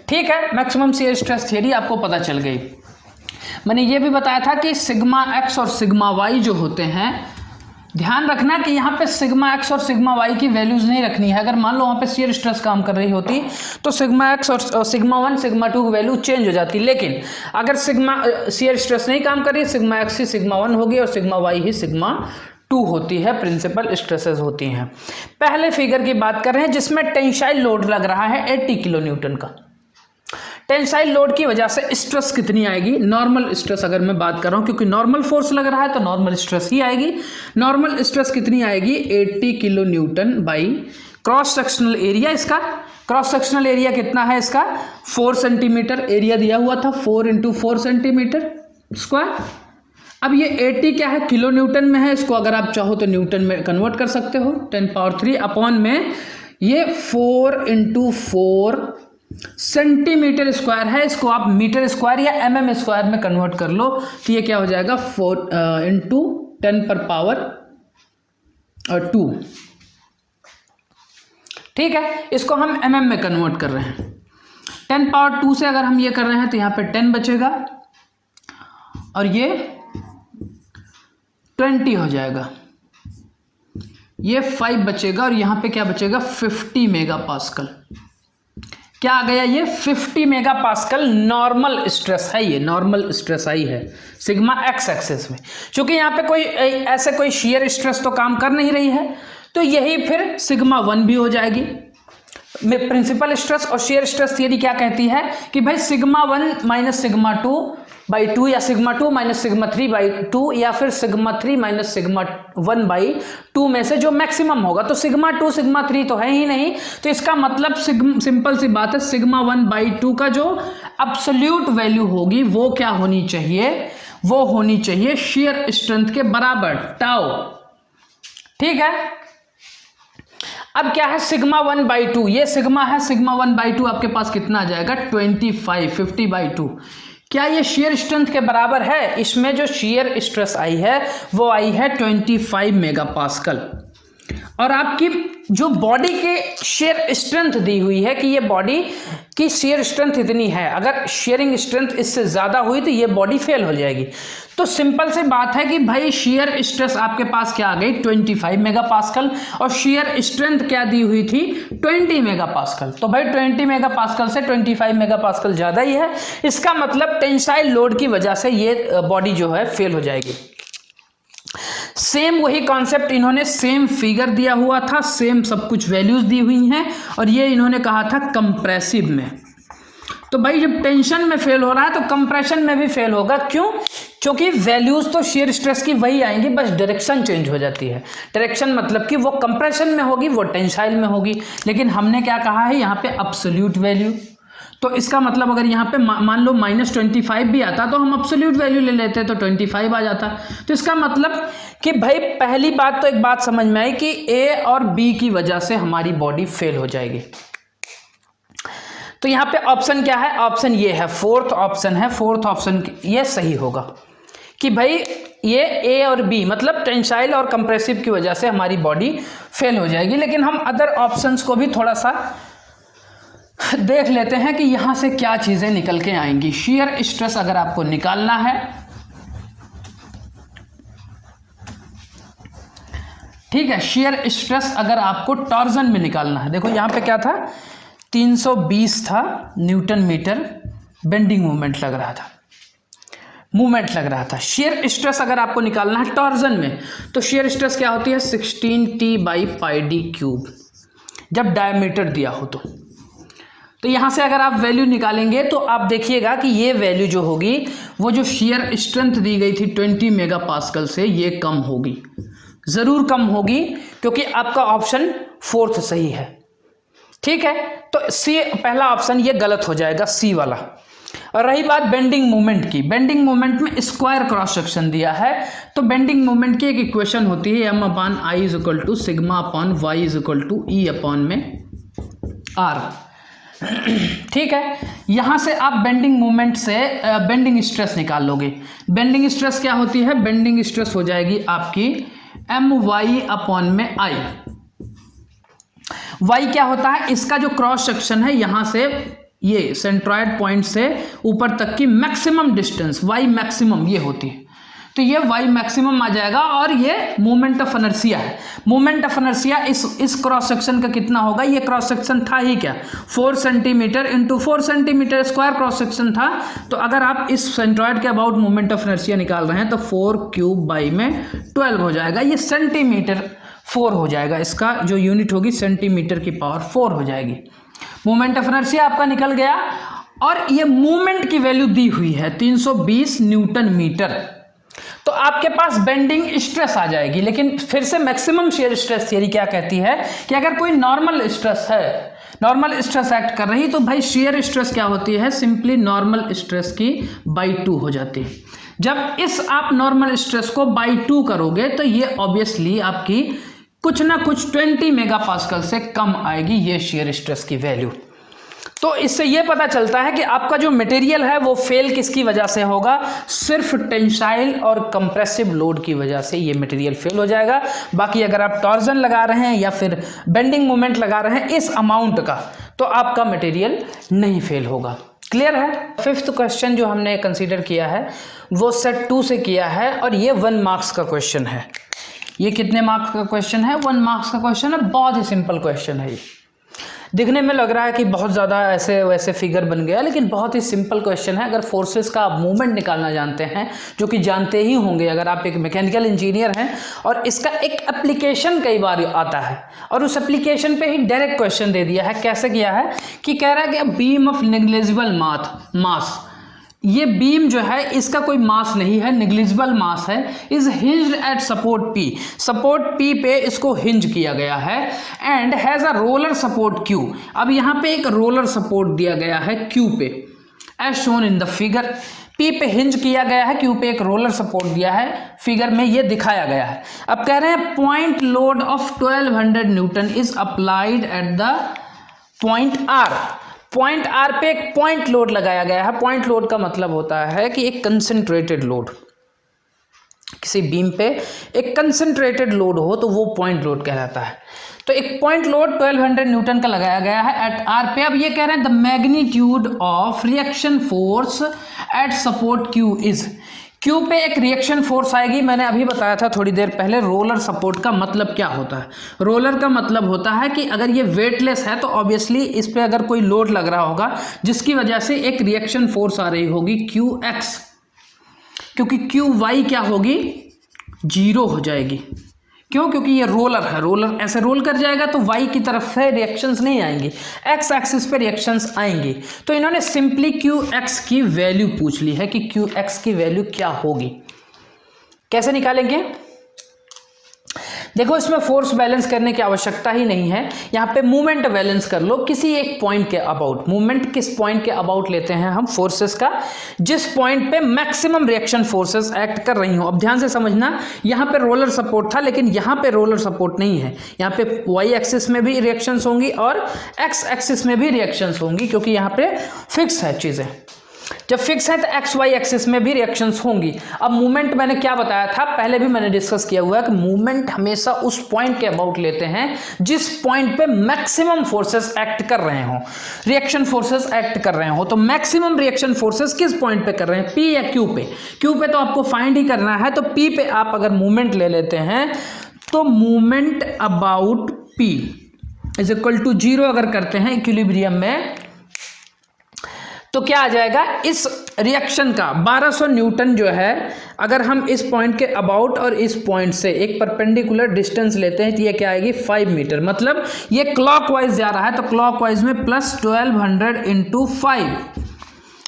ठीक है, मैक्सिमम शियर स्ट्रेस थियरी आपको पता चल गई। मैंने ये भी बताया था कि सिग्मा एक्स और सिग्मा वाई जो होते हैं, ध्यान रखना कि यहाँ पे सिग्मा एक्स और सिग्मा वाई की वैल्यूज नहीं रखनी है। अगर मान लो वहाँ पे शियर स्ट्रेस काम कर रही होती तो सिग्मा एक्स और सिग्मा 1 सिग्मा 2 की वैल्यू चेंज हो जाती, लेकिन अगर सिग्मा शियर स्ट्रेस नहीं काम कर रही, सिग्मा एक्स ही सिग्मा 1 होगी और सिग्मा वाई ही सिग्मा 2 होती है, प्रिंसिपल स्ट्रेसेस होती हैं। पहले फिगर की बात कर रहे हैं जिसमें टेंसाइल लोड लग रहा है 80 किलो न्यूटन का। टेंसाइल लोड की वजह से स्ट्रेस कितनी आएगी, नॉर्मल स्ट्रेस अगर मैं बात कर रहा हूँ, क्योंकि नॉर्मल फोर्स लग रहा है तो नॉर्मल स्ट्रेस ही आएगी। नॉर्मल स्ट्रेस कितनी आएगी, 80 kilo Newton by cross sectional area. इसका क्रॉस सेक्शनल एरिया कितना है, इसका 4 सेंटीमीटर एरिया दिया हुआ था, 4 × 4 सेंटीमीटर स्क्वायर। अब ये 80 क्या है, किलो न्यूटन में है, इसको अगर आप चाहो तो न्यूटन में कन्वर्ट कर सकते हो, 10³ अपॉन में ये 4 × 4 सेंटीमीटर स्क्वायर है, इसको आप मीटर स्क्वायर या mm स्क्वायर में कन्वर्ट कर लो, तो ये क्या हो जाएगा 4 × 10⁻²। ठीक है, इसको हम mm में कन्वर्ट कर रहे हैं। 10⁻² से अगर हम ये कर रहे हैं तो यहाँ पे 10 बचेगा और ये 20 हो जाएगा, ये 5 बचेगा और यहाँ पे क्या बचेगा 50 मेगापास्कल। क्या आ गया, ये 50 मेगापास्कल नॉर्मल स्ट्रेस है, ये नॉर्मल स्ट्रेस आई है सिग्मा एक्स एक्सिस में। क्योंकि यहाँ पे कोई ऐसे कोई शियर स्ट्रेस तो काम कर नहीं रही है, तो यही फिर सिग्मा 1 भी हो जाएगी। में प्रिंसिपल स्ट्रेस और शियर स्ट्रेस थियरी क्या कहती है कि भाई सिग्मा 1 माइनस सिग्मा 2/2 या सिग्मा 2 माइनस सिग्मा 3/2 या फिर सिग्मा 3 माइनस सिग्मा 1/2 में से जो मैक्सिमम होगा। तो सिग्मा 2 सिग्मा 3 तो है ही नहीं, तो इसका मतलब सिंपल सी बात है सिग्मा 1/2 का जो अब्सोल्यूट वैल्यू होगी वो क्या होनी चाहिए, वो होनी चाहिए शियर स्ट्रेंथ के बराबर टाउ। ठीक है, अब क्या है सिग्मा 1/2, ये सिग्मा है, सिग्मा 1/2 आपके पास कितना आ जाएगा 25, 50/2। क्या ये शियर स्ट्रेंथ के बराबर है? इसमें जो शियर स्ट्रेस आई है वो आई है 25 मेगापास्कल। और आपकी जो बॉडी के शियर स्ट्रेंथ दी हुई है कि ये बॉडी की शियर स्ट्रेंथ इतनी है, अगर शियरिंग स्ट्रेंथ इससे ज़्यादा हुई तो ये बॉडी फेल हो जाएगी। तो सिंपल सी बात है कि भाई शियर स्ट्रेस आपके पास क्या आ गई 25 मेगापास्कल और शियर स्ट्रेंथ क्या दी हुई थी 20 मेगापास्कल। तो भाई 20 मेगापास्कल से 25 मेगापास्कल ज़्यादा ही है, इसका मतलब टेंसाइल लोड की वजह से ये बॉडी जो है फेल हो जाएगी। सेम वही कॉन्सेप्ट इन्होंने सेम फिगर दिया हुआ था, सेम सब कुछ वैल्यूज दी हुई हैं, और ये इन्होंने कहा था कंप्रेसिव में। तो भाई जब टेंशन में फेल हो रहा है तो कंप्रेशन में भी फेल होगा। क्यों? क्योंकि वैल्यूज तो शेयर स्ट्रेस की वही आएंगी, बस डायरेक्शन चेंज हो जाती है। डायरेक्शन मतलब कि वो कंप्रेशन में होगी, वो टेंसाइल में होगी। लेकिन हमने क्या कहा है यहाँ पे अब्सोल्यूट वैल्यू, तो इसका मतलब अगर यहाँ पे मान लो -25 भी आता तो हम अब्सोल्यूट वैल्यू ले लेते तो 25 आ जाता। तो इसका मतलब कि भाई पहली बात तो एक बात समझ में आई कि ए और बी की वजह से हमारी बॉडी फेल हो जाएगी। तो यहाँ पे ऑप्शन क्या है? ऑप्शन ये है, फोर्थ ऑप्शन है। फोर्थ ऑप्शन ये सही होगा कि भाई ये ए और बी मतलब टेंसाइल और कंप्रेसिव की वजह से हमारी बॉडी फेल हो जाएगी। लेकिन हम अदर ऑप्शंस को भी थोड़ा सा देख लेते हैं कि यहाँ से क्या चीज़ें निकल के आएंगी। शियर स्ट्रेस अगर आपको निकालना है, ठीक है, शियर स्ट्रेस अगर आपको टॉर्जन में निकालना है, देखो यहाँ पे क्या था, 320 था न्यूटन मीटर बेंडिंग मोमेंट लग रहा था, मूवमेंट लग रहा था। शेयर स्ट्रेस अगर आपको निकालना है टॉर्जन में, तो शेयर स्ट्रेस क्या होती है? 16T/πd³ जब डायमीटर दिया हो तो यहाँ से अगर आप वैल्यू निकालेंगे तो आप देखिएगा कि ये वैल्यू जो होगी वो जो शेयर स्ट्रेंथ दी गई थी 20 मेगापास्कल से, ये कम होगी, ज़रूर कम होगी, क्योंकि आपका ऑप्शन फोर्थ सही है। ठीक है, तो सी पहला ऑप्शन ये गलत हो जाएगा, सी वाला। और रही बात बेंडिंग मोमेंट की, बेंडिंग मोमेंट में स्क्वायर क्रॉस सेक्शन दिया है, तो बेंडिंग मोमेंट की एक इक्वेशन होती है M/I = σ/E/r। ठीक है, यहाँ से आप बेंडिंग मोमेंट से बेंडिंग स्ट्रेस निकाल लोगे। बेंडिंग स्ट्रेस क्या होती है? बेंडिंग स्ट्रेस हो जाएगी आपकी My/I। y क्या होता है? इसका जो क्रॉस सेक्शन है यहाँ से ये सेंट्रॉयड पॉइंट से ऊपर तक की मैक्सिमम डिस्टेंस y मैक्सिमम ये होती है, तो ये y मैक्सिमम आ जाएगा। और ये मोमेंट ऑफ इनर्शिया है। मोमेंट ऑफ इनर्शिया इस क्रॉस सेक्शन का कितना होगा? ये क्रॉस सेक्शन था ही क्या, 4 centimetre × 4 centimetre square cross section था। तो अगर आप इस सेंट्रॉयड के अबाउट मोमेंट ऑफ इनर्शिया निकाल रहे हैं तो 4³ हो जाएगा, ये सेंटीमीटर 4 हो जाएगा, इसका जो यूनिट होगी सेंटीमीटर की पावर 4 हो जाएगी। मोमेंट ऑफ इनर्शिया आपका निकल गया, और ये मूवमेंट की वैल्यू दी हुई है 320 न्यूटन मीटर। तो आपके पास बेंडिंग स्ट्रेस आ जाएगी। लेकिन फिर से मैक्सिमम शियर स्ट्रेस थियरी क्या कहती है कि अगर कोई नॉर्मल स्ट्रेस है, नॉर्मल स्ट्रेस एक्ट कर रही, तो भाई शियर स्ट्रेस क्या होती है? सिंपली नॉर्मल स्ट्रेस की /2 हो जाती है। जब इस आप नॉर्मल स्ट्रेस को /2 करोगे तो ये ऑब्वियसली आपकी कुछ ना कुछ 20 मेगापास्कल से कम आएगी ये शेयर स्ट्रेस की वैल्यू। तो इससे ये पता चलता है कि आपका जो मटेरियल है वो फेल किसकी वजह से होगा? सिर्फ टेंसाइल और कंप्रेसिव लोड की वजह से ये मटेरियल फेल हो जाएगा। बाकी अगर आप टॉर्जन लगा रहे हैं या फिर बेंडिंग मोमेंट लगा रहे हैं इस अमाउंट का, तो आपका मटेरियल नहीं फेल होगा। क्लियर है? फिफ्थ क्वेश्चन जो हमने कंसीडर किया है वो सेट 2 से किया है, और ये 1 मार्क्स का क्वेश्चन है। ये कितने मार्क्स का क्वेश्चन है? 1 मार्क्स का क्वेश्चन है। बहुत ही सिंपल क्वेश्चन है। ये दिखने में लग रहा है कि बहुत ज़्यादा ऐसे वैसे फिगर बन गया, लेकिन बहुत ही सिंपल क्वेश्चन है। अगर फोर्सेस का आप मूवमेंट निकालना जानते हैं, जो कि जानते ही होंगे अगर आप एक मैकेनिकल इंजीनियर हैं, और इसका एक एप्लीकेशन कई बार आता है, और उस एप्लीकेशन पे ही डायरेक्ट क्वेश्चन दे दिया है। कैसे किया है कि कह रहा है कि बीम ऑफ नेग्लिजिबल मास, ये बीम जो है इसका कोई मास नहीं है, नेग्लिजिबल मास है, is hinged eight support P, support P पे इसको हिंज किया गया है, and has a roller support Q। अब यहाँ पे एक रोलर सपोर्ट दिया गया है Q पे, as shown in the figure. P पे हिंज किया गया है, Q पे एक रोलर सपोर्ट दिया है, फिगर में ये दिखाया गया है। अब कह रहे हैं point load of 1200 Newton is applied at the point R। Point R पे एक पॉइंट लोड लगाया गया है। पॉइंट लोड का मतलब होता है कि एक कंसंट्रेटेड लोड, किसी बीम पे एक कंसंट्रेटेड लोड हो तो वो पॉइंट लोड कहलाता है। तो एक पॉइंट लोड 1200 न्यूटन का लगाया गया है एट R पे। अब ये कह रहे हैं the magnitude of reaction force eight support Q is, Q पे एक रिएक्शन फोर्स आएगी। मैंने अभी बताया था थोड़ी देर पहले रोलर सपोर्ट का मतलब क्या होता है। रोलर का मतलब होता है कि अगर ये वेटलेस है तो ऑब्वियसली इस पे अगर कोई लोड लग रहा होगा जिसकी वजह से एक रिएक्शन फोर्स आ रही होगी QX, क्योंकि QY क्या होगी? जीरो हो जाएगी। क्यों? क्योंकि ये रोलर है, रोलर ऐसे रोल कर जाएगा तो वाई की तरफ से रिएक्शंस नहीं आएंगी, एक्स एक्सिस पे रिएक्शंस आएंगी। तो इन्होंने सिंपली क्यू एक्स की वैल्यू पूछ ली है कि क्यू एक्स की वैल्यू क्या होगी। कैसे निकालेंगे? देखो, इसमें फोर्स बैलेंस करने की आवश्यकता ही नहीं है, यहाँ पे मूवमेंट बैलेंस कर लो किसी एक पॉइंट के अबाउट। मूवमेंट किस पॉइंट के अबाउट लेते हैं हम फोर्सेस का? जिस पॉइंट पे मैक्सिमम रिएक्शन फोर्सेस एक्ट कर रही हो। अब ध्यान से समझना, यहाँ पे रोलर सपोर्ट था लेकिन यहाँ पे रोलर सपोर्ट नहीं है। यहाँ पे वाई एक्सिस में भी रिएक्शंस होंगी और एक्स एक्सिस में भी रिएक्शंस होंगी, क्योंकि यहाँ पे फिक्स है चीज़ें। जब फिक्स है तो एक्स वाई एक्सिस में भी रिएक्शंस होंगी। अब मूवमेंट मैंने क्या बताया था, पहले भी मैंने डिस्कस किया हुआ है कि मूवमेंट हमेशा उस पॉइंट के अबाउट लेते हैं जिस पॉइंट पे मैक्सिमम फोर्सेस एक्ट कर रहे हो, रिएक्शन फोर्सेस एक्ट कर रहे हो। तो मैक्सिमम रिएक्शन फोर्सेस किस पॉइंट पे कर रहे हैं, पी या क्यू पे? क्यू पे तो आपको फाइंड ही करना है, तो पी पे आप अगर मूवमेंट ले लेते हैं तो movement about P is equal to zero अगर करते हैं इक्विलिब्रियम में, तो क्या आ जाएगा? इस रिएक्शन का 1200 न्यूटन जो है, अगर हम इस पॉइंट के अबाउट और इस पॉइंट से एक परपेंडिकुलर डिस्टेंस लेते हैं तो ये क्या आएगी? 5 मीटर। मतलब ये क्लॉकवाइज जा रहा है तो क्लॉकवाइज में प्लस 1200 इंटू 5।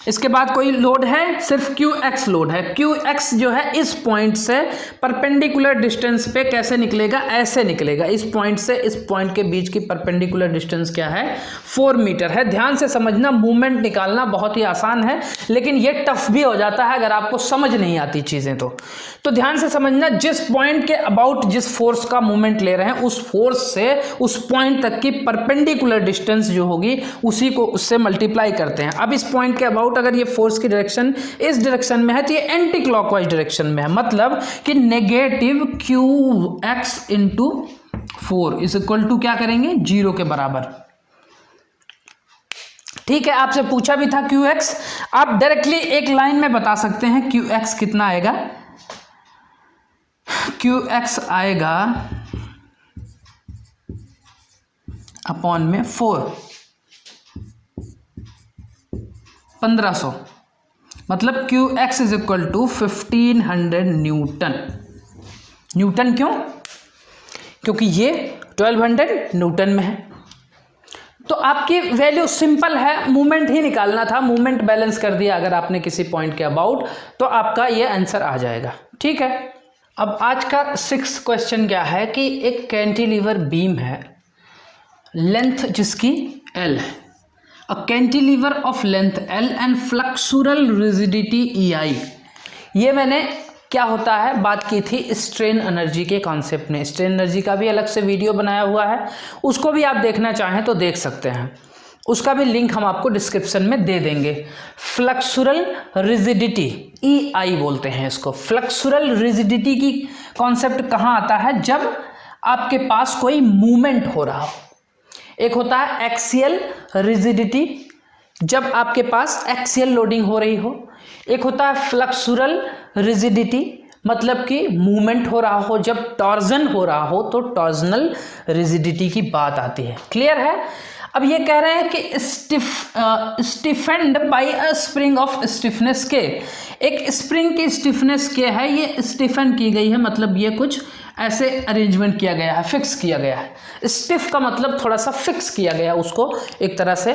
इसके बाद कोई लोड है, सिर्फ क्यू एक्स लोड है। क्यू एक्स जो है इस पॉइंट से परपेंडिकुलर डिस्टेंस पे कैसे निकलेगा? ऐसे निकलेगा। इस पॉइंट से इस पॉइंट के बीच की परपेंडिकुलर डिस्टेंस क्या है? 4 मीटर है। ध्यान से समझना, मूवमेंट निकालना बहुत ही आसान है, लेकिन ये टफ भी हो जाता है अगर आपको समझ नहीं आती चीज़ें। तो ध्यान से समझना, जिस पॉइंट के अबाउट जिस फोर्स का मूवमेंट ले रहे हैं उस फोर्स से उस पॉइंट तक की परपेंडिकुलर डिस्टेंस जो होगी उसी को उससे मल्टीप्लाई करते हैं। अब इस पॉइंट के अबाउट अगर ये फोर्स की डायरेक्शन इस डायरेक्शन में है तो ये एंटी क्लॉकवाइज डायरेक्शन में है, मतलब कि negative Q x into 4 is equal to क्या करेंगे? 0 के बराबर। ठीक है, आपसे पूछा भी था क्यू एक्स, आप डायरेक्टली एक लाइन में बता सकते हैं क्यू एक्स कितना आएगा। क्यू एक्स आएगा अपॉन में 4, 1500, मतलब Q x is equal to 1500 newton. Newton क्यों? क्योंकि ये 1200 न्यूटन में है। तो आपकी वैल्यू सिंपल है, मूवमेंट ही निकालना था, मूवमेंट बैलेंस कर दिया अगर आपने किसी पॉइंट के अबाउट, तो आपका ये आंसर आ जाएगा। ठीक है, अब आज का 6th क्वेश्चन क्या है कि एक कैंटिलीवर बीम है, लेंथ जिसकी L है, a cantilever of length L and flexural rigidity EI। ये मैंने क्या होता है बात की थी स्ट्रेन एनर्जी के कॉन्सेप्ट में। स्ट्रेन एनर्जी का भी अलग से वीडियो बनाया हुआ है, उसको भी आप देखना चाहें तो देख सकते हैं, उसका भी लिंक हम आपको डिस्क्रिप्शन में दे देंगे। फ्लक्सुरल रिजिडिटी EI बोलते हैं इसको। फ्लक्सुरल रिजिडिटी की कॉन्सेप्ट कहाँ आता है? जब आपके पास कोई मूवमेंट हो रहा हो। एक होता है एक्सियल रिजिडिटी, जब आपके पास एक्सियल लोडिंग हो रही हो। एक होता है फ्लक्सुरल रिजिडिटी, मतलब कि मूवमेंट हो रहा हो, जब टॉर्जन हो रहा हो तो टॉर्जनल रिजिडिटी की बात आती है। क्लियर है? अब ये कह रहे हैं कि stiffened by a spring of stiffness K, एक स्प्रिंग की स्टिफनेस के है, ये स्टिफन की गई है, मतलब ये कुछ ऐसे अरेंजमेंट किया गया है, फिक्स किया गया है। स्टिफ का मतलब थोड़ा सा फिक्स किया गया उसको एक तरह से।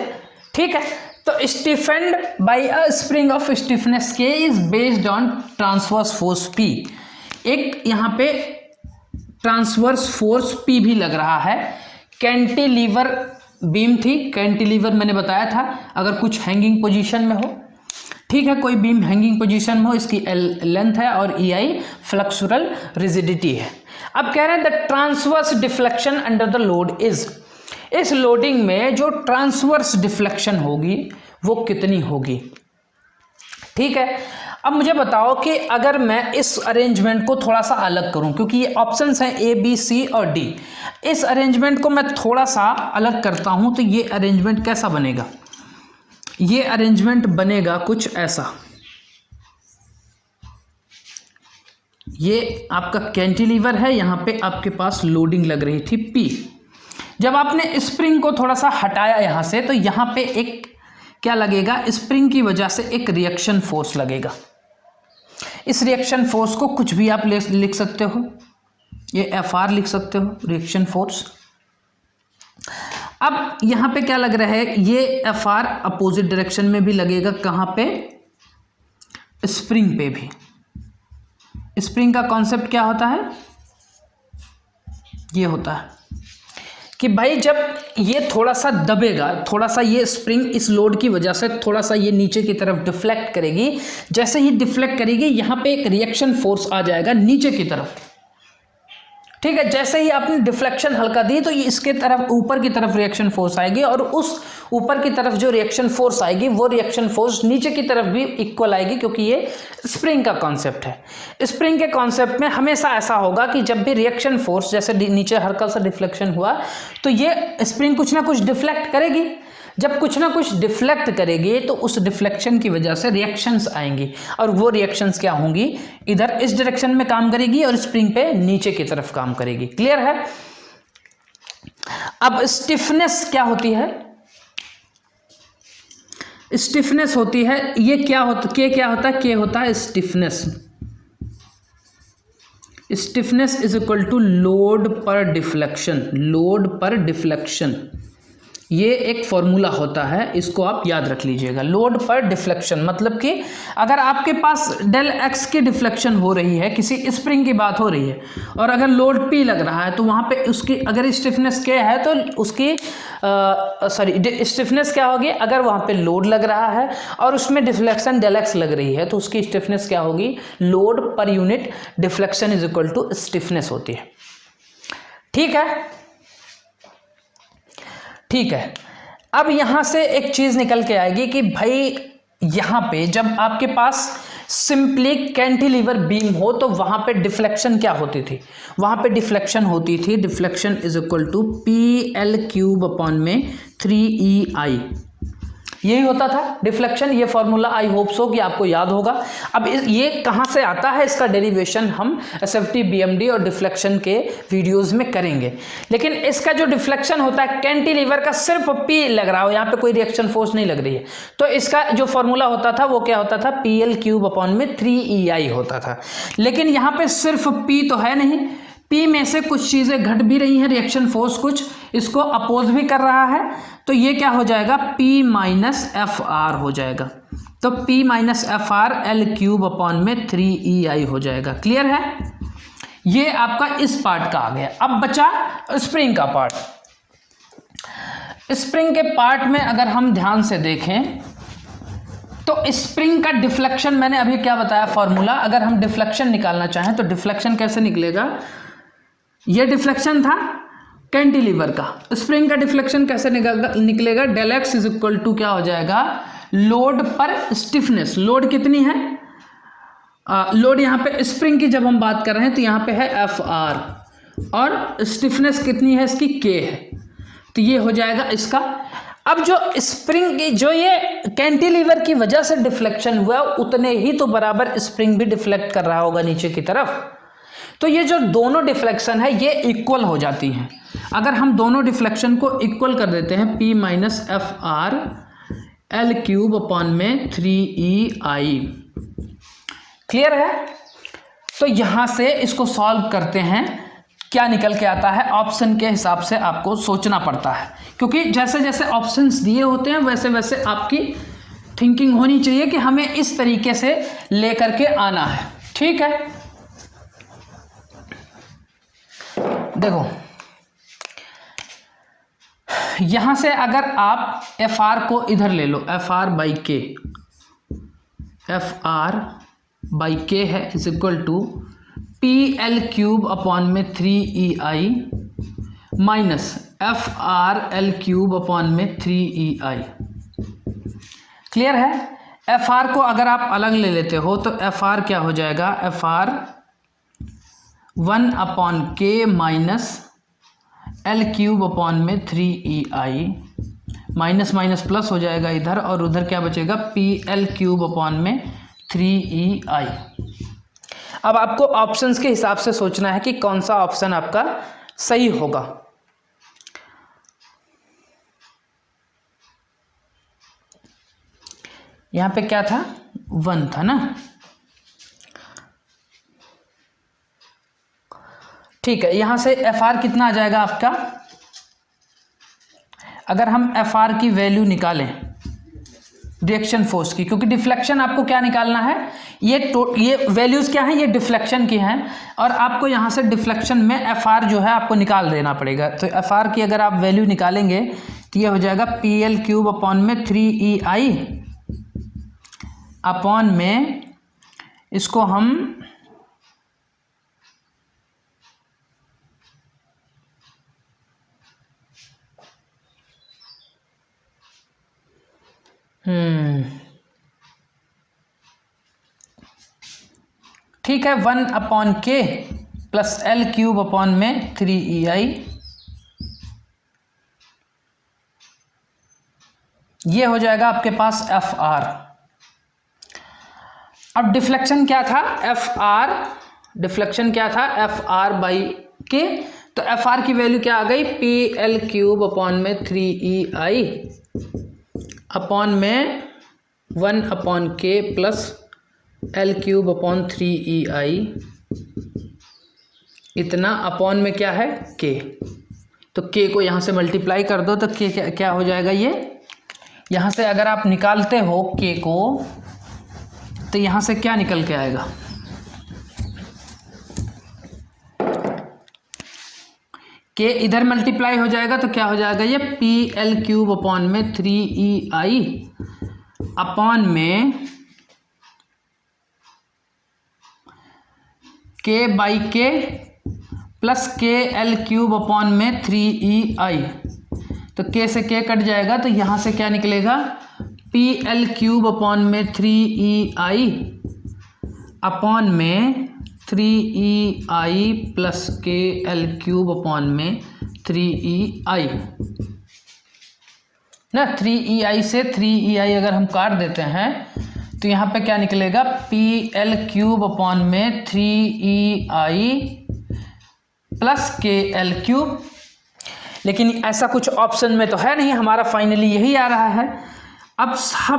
ठीक है, तो stiffened by a spring of stiffness K is based on transverse force P। एक यहाँ पे ट्रांसवर्स फोर्स P भी लग रहा है। कैंटिलीवर बीम थी, कैंटिलीवर मैंने बताया था अगर कुछ हैंगिंग पोजीशन में हो। ठीक है, कोई बीम हैंगिंग पोजीशन में हो, इसकी L लेंथ है और EI फ्लक्सुरल रिजिडिटी है। अब कह रहे हैं the transverse deflection under the load is, इस लोडिंग में जो ट्रांसवर्स डिफ्लेक्शन होगी वो कितनी होगी। ठीक है, अब मुझे बताओ कि अगर मैं इस अरेंजमेंट को थोड़ा सा अलग करूं, क्योंकि ये ऑप्शंस हैं A, B, C और D, इस अरेंजमेंट को मैं थोड़ा सा अलग करता हूं तो ये अरेंजमेंट कैसा बनेगा? ये अरेंजमेंट बनेगा कुछ ऐसा। ये आपका कैंटिलीवर है, यहाँ पे आपके पास लोडिंग लग रही थी P। जब आपने स्प्रिंग को थोड़ा सा हटाया यहाँ से, तो यहाँ पे एक क्या लगेगा? स्प्रिंग की वजह से एक रिएक्शन फोर्स लगेगा। इस रिएक्शन फोर्स को कुछ भी आप लिख सकते हो, ये Fr लिख सकते हो रिएक्शन फोर्स। अब यहाँ पे क्या लग रहा है, ये Fr अपोजिट डायरेक्शन में भी लगेगा, कहाँ पे, स्प्रिंग पे भी। स्प्रिंग का कॉन्सेप्ट क्या होता है, ये होता है कि भाई जब ये थोड़ा सा दबेगा, थोड़ा सा ये स्प्रिंग इस लोड की वजह से थोड़ा सा ये नीचे की तरफ डिफ्लेक्ट करेगी, जैसे ही डिफ्लेक्ट करेगी यहाँ पे एक रिएक्शन फोर्स आ जाएगा नीचे की तरफ, ठीक है। जैसे ही आपने डिफ्लेक्शन हल्का दी तो ये इसके तरफ ऊपर की तरफ रिएक्शन फोर्स आएगी, और उस ऊपर की तरफ जो रिएक्शन फोर्स आएगी वो रिएक्शन फोर्स नीचे की तरफ भी इक्वल आएगी, क्योंकि ये स्प्रिंग का कॉन्सेप्ट है। स्प्रिंग के कॉन्सेप्ट में हमेशा ऐसा होगा कि जब भी रिएक्शन फोर्स जैसे नीचे हल्का सा डिफ्लेक्शन हुआ तो ये स्प्रिंग कुछ ना कुछ डिफ्लेक्ट करेगी। जब कुछ ना कुछ डिफ्लेक्ट करेगी तो उस डिफ्लेक्शन की वजह से रिएक्शंस आएंगी, और वो रिएक्शंस क्या होंगी, इधर इस डायरेक्शन में काम करेगी और स्प्रिंग पे नीचे की तरफ काम करेगी। क्लियर है। अब स्टिफनेस क्या होती है, स्टिफनेस होती है, ये क्या होता है, के होता है stiffness. Stiffness is equal to load per deflection, load per deflection, ये एक फॉर्मूला होता है, इसको आप याद रख लीजिएगा। लोड पर डिफ्लेक्शन मतलब कि अगर आपके पास डेल एक्स की डिफ्लेक्शन हो रही है, किसी स्प्रिंग की बात हो रही है, और अगर लोड पी लग रहा है तो वहाँ पे उसकी अगर स्टिफनेस के है तो उसकी स्टिफनेस क्या होगी, अगर वहाँ पे लोड लग रहा है और उसमें डिफ्लेक्शन डेल एक्स लग रही है तो उसकी स्टिफनेस क्या होगी, load per unit deflection is equal to stiffness होती है। ठीक है, ठीक है। अब यहां से एक चीज निकल के आएगी कि भाई यहां पे जब आपके पास सिंपली कैंटिलीवर बीम हो तो वहां पे डिफ्लेक्शन क्या होती थी, वहां पे डिफ्लेक्शन होती थी, deflection is equal to PL³ upon में 3EI, यही होता था डिफ्लेक्शन। ये फॉर्मूला आई होप सो कि आपको याद होगा। अब ये कहाँ से आता है, इसका डेरिवेशन हम SFT BMD और डिफ्लेक्शन के वीडियोस में करेंगे, लेकिन इसका जो डिफ्लेक्शन होता है कैंटिलीवर का सिर्फ P लग रहा हो, यहाँ पे कोई रिएक्शन फोर्स नहीं लग रही है, तो इसका जो फॉर्मूला होता था वो क्या होता था, PL³ अपॉन में 3EI होता था। लेकिन यहाँ पे सिर्फ P तो है नहीं, P में से कुछ चीज़ें घट भी रही हैं, रिएक्शन फोर्स कुछ इसको अपोज भी कर रहा है, तो ये क्या हो जाएगा, P माइनस FR हो जाएगा। तो P minus FR L³ upon में 3EI हो जाएगा। क्लियर है, ये आपका इस पार्ट का आ गया। अब बचा स्प्रिंग का पार्ट। स्प्रिंग के पार्ट में अगर हम ध्यान से देखें तो स्प्रिंग का डिफ्लेक्शन मैंने अभी क्या बताया फॉर्मूला, अगर हम डिफ्लेक्शन निकालना चाहें तो डिफ्लेक्शन कैसे निकलेगा, ये डिफ्लेक्शन था कैंटिलीवर का, स्प्रिंग का डिफ्लेक्शन कैसे निकलेगा, del x is equal to क्या हो जाएगा, लोड पर स्टिफनेस। लोड कितनी है, लोड यहाँ पे स्प्रिंग की जब हम बात कर रहे हैं तो यहाँ पे है FR, और स्टिफनेस कितनी है इसकी, K है, तो ये हो जाएगा इसका। अब जो स्प्रिंग की जो ये कैंटिलीवर की वजह से डिफ्लेक्शन हुआ उतने ही तो बराबर स्प्रिंग भी डिफ्लेक्ट कर रहा होगा नीचे की तरफ, तो ये जो दोनों डिफ्लेक्शन है ये इक्वल हो जाती हैं। अगर हम दोनों डिफ्लेक्शन को इक्वल कर देते हैं, P minus FR L³ upon में 3EI, क्लियर है। तो यहाँ से इसको सॉल्व करते हैं, क्या निकल के आता है, ऑप्शन के हिसाब से आपको सोचना पड़ता है, क्योंकि जैसे जैसे ऑप्शंस दिए होते हैं वैसे वैसे आपकी थिंकिंग होनी चाहिए कि हमें इस तरीके से लेकर के आना है। ठीक है, देखो यहां से अगर आप FR को इधर ले लो, FR by K, FR by K है is equal to PL³ upon में 3EI minus FR L³ upon में 3EI। क्लियर है, FR को अगर आप अलग ले लेते हो तो FR क्या हो जाएगा, FR 1 upon K minus L³ upon में 3EI, माइनस माइनस प्लस हो जाएगा इधर, और उधर क्या बचेगा, PL³ अपॉन में 3EI। अब आपको ऑप्शंस के हिसाब से सोचना है कि कौन सा ऑप्शन आपका सही होगा। यहाँ पे क्या था, 1 था ना, ठीक है, यहाँ से एफ आर कितना आ जाएगा आपका, अगर हम एफ आर की वैल्यू निकालें रिएक्शन फोर्स की, क्योंकि डिफ्लेक्शन आपको क्या निकालना है, ये वैल्यूज़ क्या हैं, ये डिफ्लेक्शन की हैं, और आपको यहाँ से डिफ्लेक्शन में एफ आर जो है आपको निकाल देना पड़ेगा। तो एफ आर की अगर आप वैल्यू निकालेंगे तो ये हो जाएगा पी एल क्यूब अपॉन में 3EI अपॉन में, इसको हम ठीक है 1/K plus L cube upon में 3EI, ये हो जाएगा आपके पास एफ आर। अब डिफ्लेक्शन क्या था, एफ आर, डिफ्लेक्शन क्या था, एफ आर बाई के, तो एफ आर की वैल्यू क्या आ गई, पी एल क्यूब अपॉन में 3EI अपॉन में 1/K plus L cube upon 3EI, इतना अपॉन में क्या है के, तो के को यहाँ से मल्टीप्लाई कर दो तो के क्या हो जाएगा, ये यहाँ से अगर आप निकालते हो के को तो यहाँ से क्या निकल के आएगा, के इधर मल्टीप्लाई हो जाएगा तो क्या हो जाएगा, ये पी एल क्यूब अपॉन में 3EI अपॉन में के बाई के प्लस के एल क्यूब अपॉन में 3EI, तो के से के कट जाएगा तो यहाँ से क्या निकलेगा, पी एल क्यूब अपॉन में 3EI अपॉन में 3EI प्लस के एल क्यूब अपॉन में 3EI ना, 3EI से 3EI अगर हम काट देते हैं तो यहाँ पे क्या निकलेगा, पी एल क्यूब अपॉन में 3EI प्लस के एल क्यूब, लेकिन ऐसा कुछ ऑप्शन में तो है नहीं, हमारा फाइनली यही आ रहा है। अब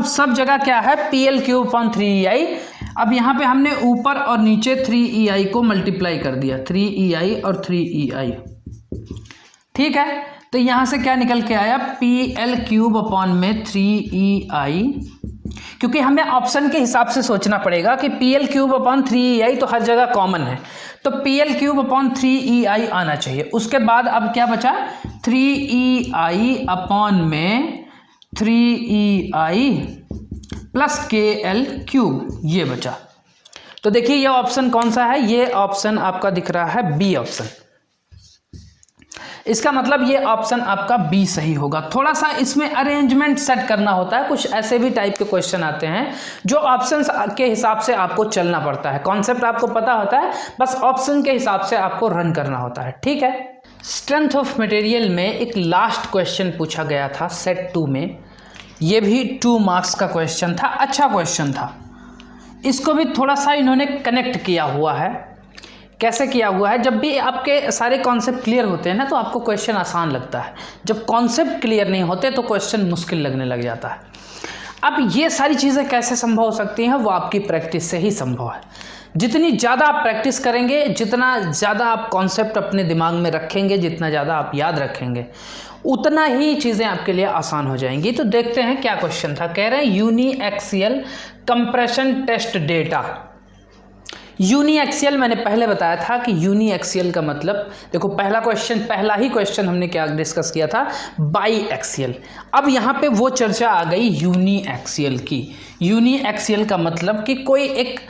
सब जगह क्या है, P L cube upon 3EI। अब यहाँ पे हमने ऊपर और नीचे 3EI को मल्टीप्लाई कर दिया, 3EI और 3EI, ठीक है, तो यहाँ से क्या निकल के आया, पी एल क्यूब अपॉन में 3EI, क्योंकि हमें ऑप्शन के हिसाब से सोचना पड़ेगा कि P L cube upon 3EI तो हर जगह कॉमन है, तो P L cube upon 3EI आना चाहिए। उसके बाद अब क्या बचा, 3EI अपॉन में 3EI प्लस के एल क्यूब, ये बचा। तो देखिए ये ऑप्शन कौन सा है, ये ऑप्शन आपका दिख रहा है बी ऑप्शन, इसका मतलब ये ऑप्शन आपका बी सही होगा। थोड़ा सा इसमें अरेंजमेंट सेट करना होता है, कुछ ऐसे भी टाइप के क्वेश्चन आते हैं जो ऑप्शंस के हिसाब से आपको चलना पड़ता है, कॉन्सेप्ट आपको पता होता है, बस ऑप्शन के हिसाब से आपको रन करना होता है, ठीक है। स्ट्रेंथ ऑफ मटेरियल में एक लास्ट क्वेश्चन पूछा गया था सेट 2 में, ये भी 2 मार्क्स का क्वेश्चन था, अच्छा क्वेश्चन था, इसको भी थोड़ा सा इन्होंने कनेक्ट किया हुआ है। कैसे किया हुआ है, जब भी आपके सारे कॉन्सेप्ट क्लियर होते हैं ना तो आपको क्वेश्चन आसान लगता है, जब कॉन्सेप्ट क्लियर नहीं होते तो क्वेश्चन मुश्किल लगने लग जाता है। अब ये सारी चीज़ें कैसे संभव हो सकती हैं, वो आपकी प्रैक्टिस से ही संभव है। जितनी ज़्यादा आप प्रैक्टिस करेंगे, जितना ज़्यादा आप कॉन्सेप्ट अपने दिमाग में रखेंगे, जितना ज़्यादा आप याद रखेंगे, उतना ही चीज़ें आपके लिए आसान हो जाएंगी। तो देखते हैं क्या क्वेश्चन था। कह रहे हैं uniaxial compression test data. Uniaxial मैंने पहले बताया था कि यूनी एक्सियल का मतलब, देखो पहला ही क्वेश्चन हमने क्या डिस्कस किया था, बाई एक्सियल। अब यहाँ पे वो चर्चा आ गई यूनी एक्सियल की। यूनी एक्सियल का मतलब कि कोई एक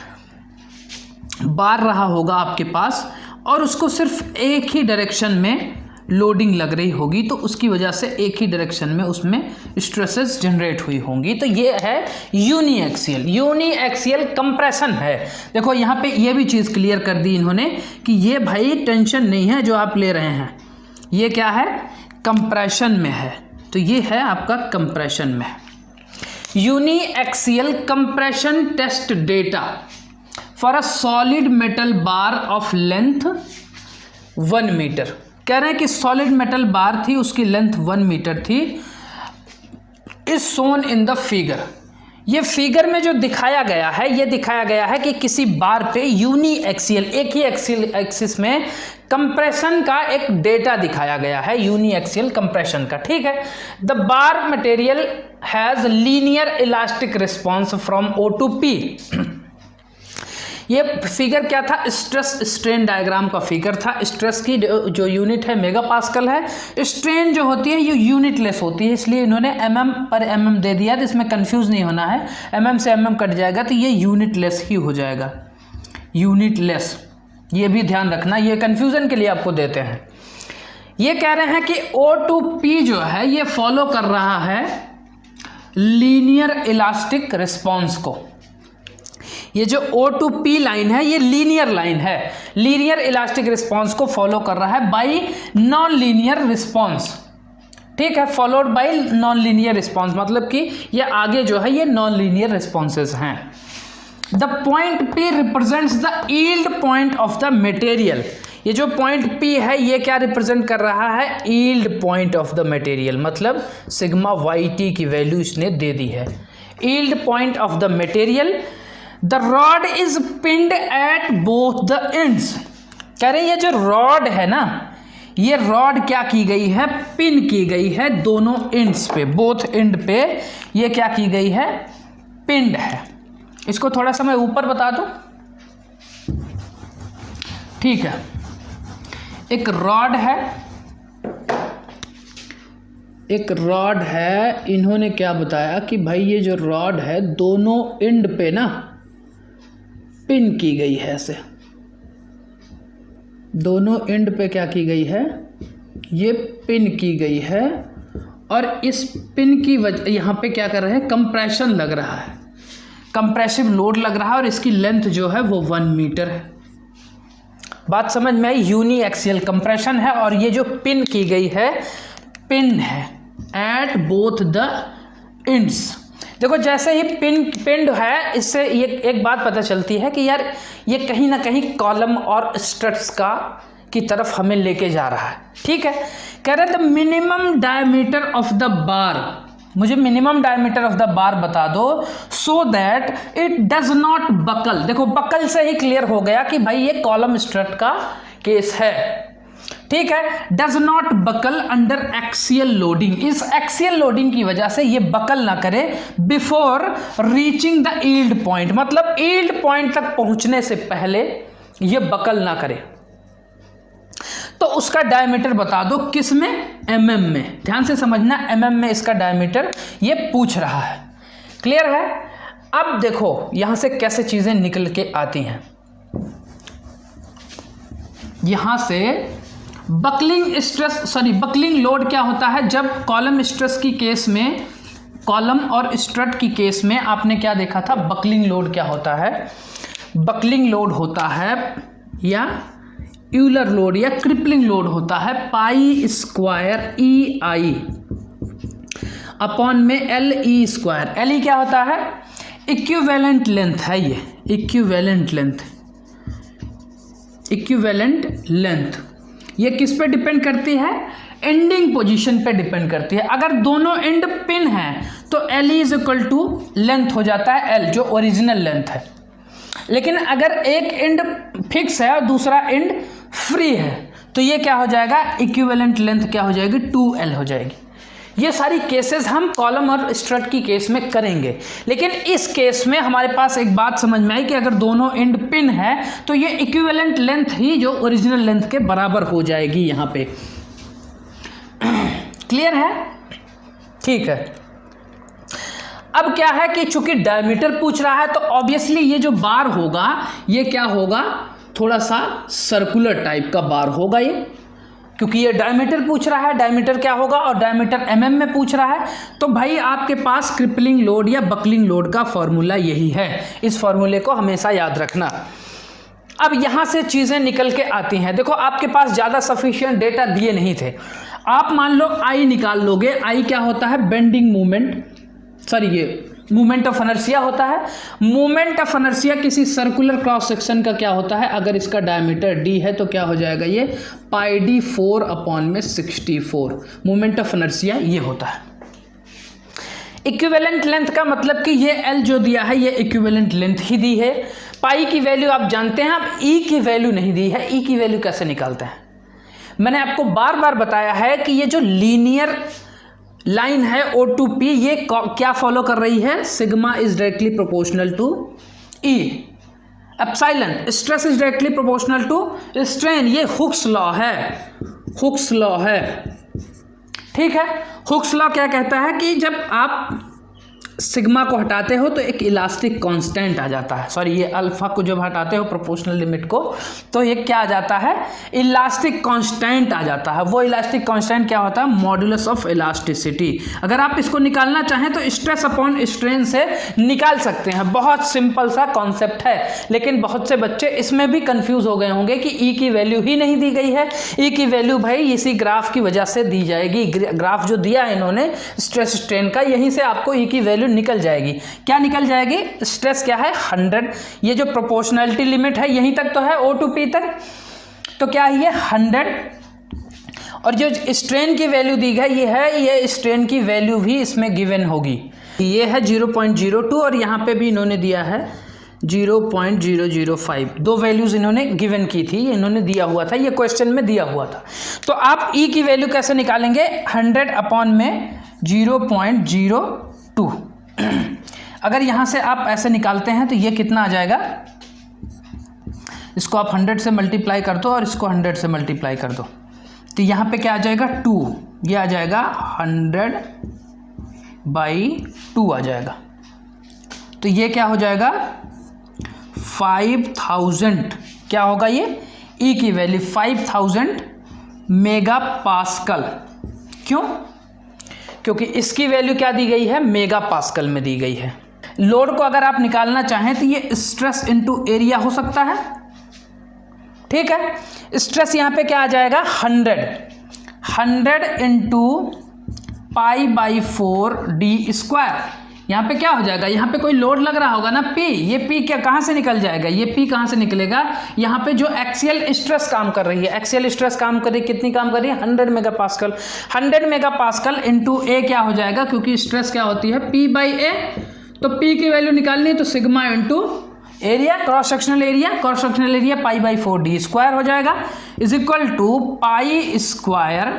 बार रहा होगा आपके पास और उसको सिर्फ एक ही डायरेक्शन में लोडिंग लग रही होगी, तो उसकी वजह से एक ही डायरेक्शन में उसमें स्ट्रेसेस जनरेट हुई होंगी, तो ये है uniaxial. Uniaxial compression है। देखो यहाँ पे ये भी चीज़ क्लियर कर दी इन्होंने कि ये भाई टेंशन नहीं है जो आप ले रहे हैं, ये क्या है, कंप्रेशन में है, तो ये है आपका कंप्रेशन में। Uniaxial compression test data for a solid metal bar of length 1 metre. कह रहे हैं कि सॉलिड मेटल बार थी, उसकी लेंथ 1 मीटर थी, is shown in the figure. ये फिगर में जो दिखाया गया है, ये दिखाया गया है कि किसी बार पे यूनी एक्सियल, एक ही एक्सिस में कंप्रेशन का एक डेटा दिखाया गया है यूनिएक्सियल कंप्रेशन का, ठीक है। The bar material has linear elastic response from O to P। ये फिगर क्या था, स्ट्रेस स्ट्रेन डायग्राम का फिगर था। स्ट्रेस की जो यूनिट है मेगा पास्कल है, स्ट्रेन जो होती है ये यूनिट लेस होती है, इसलिए इन्होंने mm पर mm दे दिया, तो इसमें कंफ्यूज नहीं होना है, mm से mm कट जाएगा तो ये यूनिट लेस ही हो जाएगा, यूनिट लेस। ये भी ध्यान रखना, ये कन्फ्यूज़न के लिए आपको देते हैं। ये कह रहे हैं कि O to P जो है ये फॉलो कर रहा है लीनियर इलास्टिक रिस्पॉन्स को। ये जो O to P लाइन है ये लीनियर लाइन है, लीनियर इलास्टिक रिस्पॉन्स को फॉलो कर रहा है बाई नॉन लीनियर रिस्पॉन्स, ठीक है, followed by non linear response, मतलब कि ये आगे जो है ये नॉन लीनियर रिस्पॉन्सेज हैं। The point P represents the yield point of the material. ये जो पॉइंट P है ये क्या रिप्रेजेंट कर रहा है, yield point of the material, मतलब सिग्मा YT की वैल्यू इसने दे दी है, yield point of the material. The rod is pinned at both the ends. कह रहे ये जो रॉड है ना, ये रॉड क्या की गई है, पिन की गई है दोनों एंड्स पे, बोथ एंड पे ये क्या की गई है, पिन्ड है। इसको थोड़ा सा मैं ऊपर बता दूं, ठीक है। एक रॉड है, एक रॉड है, इन्होंने क्या बताया कि भाई ये जो रॉड है दोनों एंड पे ना पिन की गई है, ऐसे दोनों एंड पे क्या की गई है, ये पिन की गई है, और इस पिन की वजह यहाँ पे क्या कर रहे हैं, कंप्रेशन लग रहा है, कंप्रेसिव लोड लग रहा है, और इसकी लेंथ जो है वो 1 मीटर है। बात समझ में आई, यूनी एक्सियल कंप्रेशन है, और ये जो पिन की गई है, पिन है एट बोथ द एंड्स। देखो जैसे ही पिंड है, इससे ये एक बात पता चलती है कि यार ये कहीं ना कहीं कॉलम और स्ट्रट्स का की तरफ हमें लेके जा रहा है, ठीक है। कह रहे the minimum diameter of the bar, मुझे minimum diameter of the bar बता दो, so that it does not buckle. देखो बकल से ही क्लियर हो गया कि भाई ये कॉलम स्ट्रट का केस है, ठीक है। Does not buckle under axial loading, इस एक्सियल लोडिंग की वजह से ये बकल ना करे before reaching the yield point, मतलब यील्ड पॉइंट तक पहुंचने से पहले ये बकल ना करे। तो उसका डायमीटर बता दो, किस में, mm में, ध्यान से समझना, mm में इसका डायमीटर ये पूछ रहा है, क्लियर है। अब देखो यहां से कैसे चीजें निकल के आती हैं, यहां से buckling stress, sorry buckling load क्या होता है, जब कॉलम स्ट्रेस की केस में, कॉलम और स्ट्रट की केस में आपने क्या देखा था, बकलिंग लोड क्या होता है, बकलिंग लोड होता है या यूलर लोड या क्रिपलिंग लोड होता है पाई स्क्वायर EI अपॉन में LE स्क्वायर। LE क्या होता है, इक्विवेलेंट लेंथ है, ये इक्विवेलेंट लेंथ, इक्विवेलेंट लेंथ ये किस पे डिपेंड करती है, एंडिंग पोजीशन पे डिपेंड करती है। अगर दोनों एंड पिन हैं तो LE is equal to length हो जाता है L, जो ओरिजिनल लेंथ है। लेकिन अगर एक एंड फिक्स है और दूसरा एंड फ्री है तो ये क्या हो जाएगा, इक्विवेलेंट लेंथ क्या हो जाएगी, 2L हो जाएगी। ये सारी केसेस हम कॉलम और स्ट्रट की केस में करेंगे, लेकिन इस केस में हमारे पास एक बात समझ में आई कि अगर दोनों एंड पिन है तो ये इक्विवेलेंट लेंथ ही जो ओरिजिनल लेंथ के बराबर हो जाएगी यहाँ पे, क्लियर है, ठीक है। अब क्या है कि चूंकि डायमीटर पूछ रहा है तो ऑब्वियसली ये जो बार होगा ये क्या होगा, थोड़ा सा सर्कुलर टाइप का बार होगा ये, क्योंकि ये डायमीटर पूछ रहा है, डायमीटर क्या होगा, और डायमीटर mm में पूछ रहा है। तो भाई आपके पास क्रिपलिंग लोड या बकलिंग लोड का फॉर्मूला यही है, इस फॉर्मूले को हमेशा याद रखना। अब यहाँ से चीज़ें निकल के आती हैं। देखो आपके पास ज़्यादा सफिशिएंट डेटा दिए नहीं थे, आप मान लो I निकाल लोगे। I क्या होता है, बेंडिंग मूवमेंट, सॉरी ये मूवमेंट ऑफ इनर्शिया होता है। मूवमेंट ऑफ इनर्शिया किसी सर्कुलर क्रॉस सेक्शन का क्या होता है, अगर इसका डायमीटर d है तो क्या हो जाएगा, ये πd4 अपॉन में 64 मूवमेंट ऑफ इनर्शिया ये होता है। इक्विवेलेंट लेंथ का मतलब कि ये L जो दिया है ये इक्विवेलेंट लेंथ ही दी है। पाई की वैल्यू आप जानते हैं, अब ई की वैल्यू नहीं दी है, ई की वैल्यू कैसे निकालते हैं? मैंने आपको बार बार बताया है कि ये जो लीनियर लाइन है O to P, ये क्या फॉलो कर रही है? Sigma is directly proportional to E, epsilon stress is directly proportional to strain. ये हुक्स लॉ है, हुक्स लॉ है, ठीक है। हुक्स लॉ क्या कहता है कि जब आप सिग्मा को हटाते हो तो एक इलास्टिक कांस्टेंट आ जाता है, सॉरी ये अल्फा को जब हटाते हो प्रोपोर्शनल लिमिट को तो ये क्या आ जाता है? इलास्टिक कांस्टेंट आ जाता है। वो इलास्टिक कांस्टेंट क्या होता है? Modulus of elasticity. अगर आप इसको निकालना चाहें तो स्ट्रेस अपॉन स्ट्रेन से निकाल सकते हैं, बहुत सिंपल सा कॉन्सेप्ट है। लेकिन बहुत से बच्चे इसमें भी कंफ्यूज हो गए होंगे कि ई की वैल्यू ही नहीं दी गई है। ई की वैल्यू भाई इसी ग्राफ की वजह से दी जाएगी। ग्राफ जो दिया है इन्होंने स्ट्रेस स्ट्रेन का, यहीं से आपको ई की वैल्यू निकल जाएगी। क्या निकल जाएगी? स्ट्रेस क्या है? 100। ये जो प्रोपोर्शनैलिटी लिमिट है यहीं तक तो है, O to P तक, तो क्या है ये 100। और जो स्ट्रेन की वैल्यू दी गई ये है, ये स्ट्रेन की वैल्यू भी इसमें गिवन होगी। ये है 0.02 और यहाँ पे भी इन्होंने दिया है 0.005। दो वैल्यूज इन्होंने गिवन की थी, इन्होंने दिया हुआ था, ये क्वेश्चन में दिया हुआ था। तो आप ई की वैल्यू कैसे निकालेंगे? 100 अपॉन में 0.02। अगर यहाँ से आप ऐसे निकालते हैं तो ये कितना आ जाएगा? इसको आप 100 से मल्टीप्लाई कर दो और इसको 100 से मल्टीप्लाई कर दो, तो यहाँ पे क्या आ जाएगा? 2। ये आ जाएगा 100/2 आ जाएगा। तो ये क्या हो जाएगा? 5000। क्या होगा ये? ई की वैल्यू 5000 मेगा पास्कल। क्यों? क्योंकि इसकी वैल्यू क्या दी गई है? मेगा पास्कल में दी गई है। लोड को अगर आप निकालना चाहें तो ये स्ट्रेस इनटू एरिया हो सकता है, ठीक है। स्ट्रेस यहाँ पे क्या आ जाएगा? 100 इंटू π/4d²। यहाँ पे क्या हो जाएगा? यहाँ पे कोई लोड लग रहा होगा ना, P। ये P क्या कहाँ से निकल जाएगा? ये P कहाँ से निकलेगा? यहाँ पे जो एक्सियल स्ट्रेस काम कर रही है, एक्सियल स्ट्रेस काम कर रही है, कितनी काम कर रही है? 100 मेगापास्कल। 100 मेगापास्कल इंटू A क्या हो जाएगा? क्योंकि स्ट्रेस क्या होती है? P/A। तो P की वैल्यू निकालनी है तो sigma into area, cross sectional area, cross sectional area π/4d² हो जाएगा, इज इक्वल टू π²।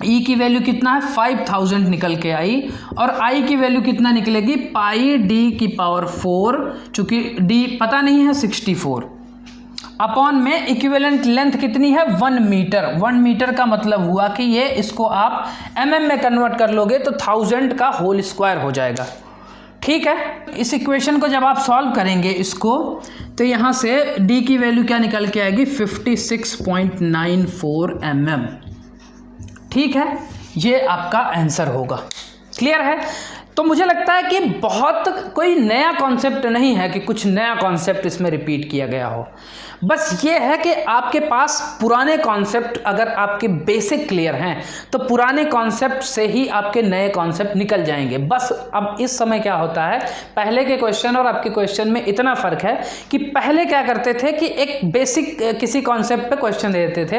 ई की वैल्यू कितना है? 5000 निकल के आई, और आई की वैल्यू कितना निकलेगी? πd⁴, चूंकि डी पता नहीं है 64, अपॉन में इक्विवेलेंट लेंथ कितनी है? 1 मीटर। 1 मीटर का मतलब हुआ कि ये इसको आप mm में कन्वर्ट कर लोगे तो 1000 का होल स्क्वायर हो जाएगा, ठीक है। इस इक्वेशन को जब आप सॉल्व करेंगे इसको, तो यहाँ से डी की वैल्यू क्या निकल के आएगी? 56.94 mm, ठीक है। ये आपका आंसर होगा। क्लियर है? तो मुझे लगता है कि बहुत कोई नया कॉन्सेप्ट नहीं है कि कुछ नया कॉन्सेप्ट इसमें रिपीट किया गया हो। बस ये है कि आपके पास पुराने कॉन्सेप्ट अगर आपके बेसिक क्लियर हैं तो पुराने कॉन्सेप्ट से ही आपके नए कॉन्सेप्ट निकल जाएंगे। बस अब इस समय क्या होता है, पहले के क्वेश्चन और आपके क्वेश्चन में इतना फ़र्क है कि पहले क्या करते थे कि एक बेसिक किसी कॉन्सेप्ट पे क्वेश्चन दे देते थे,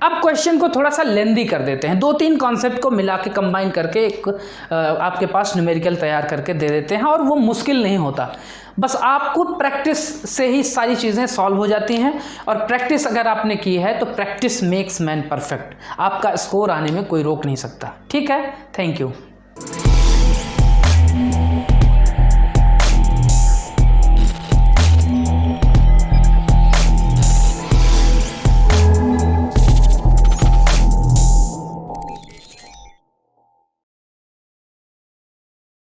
अब क्वेश्चन को थोड़ा सा लेंदी कर देते हैं, 2-3 कॉन्सेप्ट को मिला के कंबाइन करके एक आपके पास न्यूमेरिकल तैयार करके दे देते हैं, और वो मुश्किल नहीं होता। बस आपको प्रैक्टिस से ही सारी चीज़ें सॉल्व हो जाती हैं, और प्रैक्टिस अगर आपने की है तो प्रैक्टिस मेक्स मैन परफेक्ट। आपका स्कोर आने में कोई रोक नहीं सकता, ठीक है। Thank you.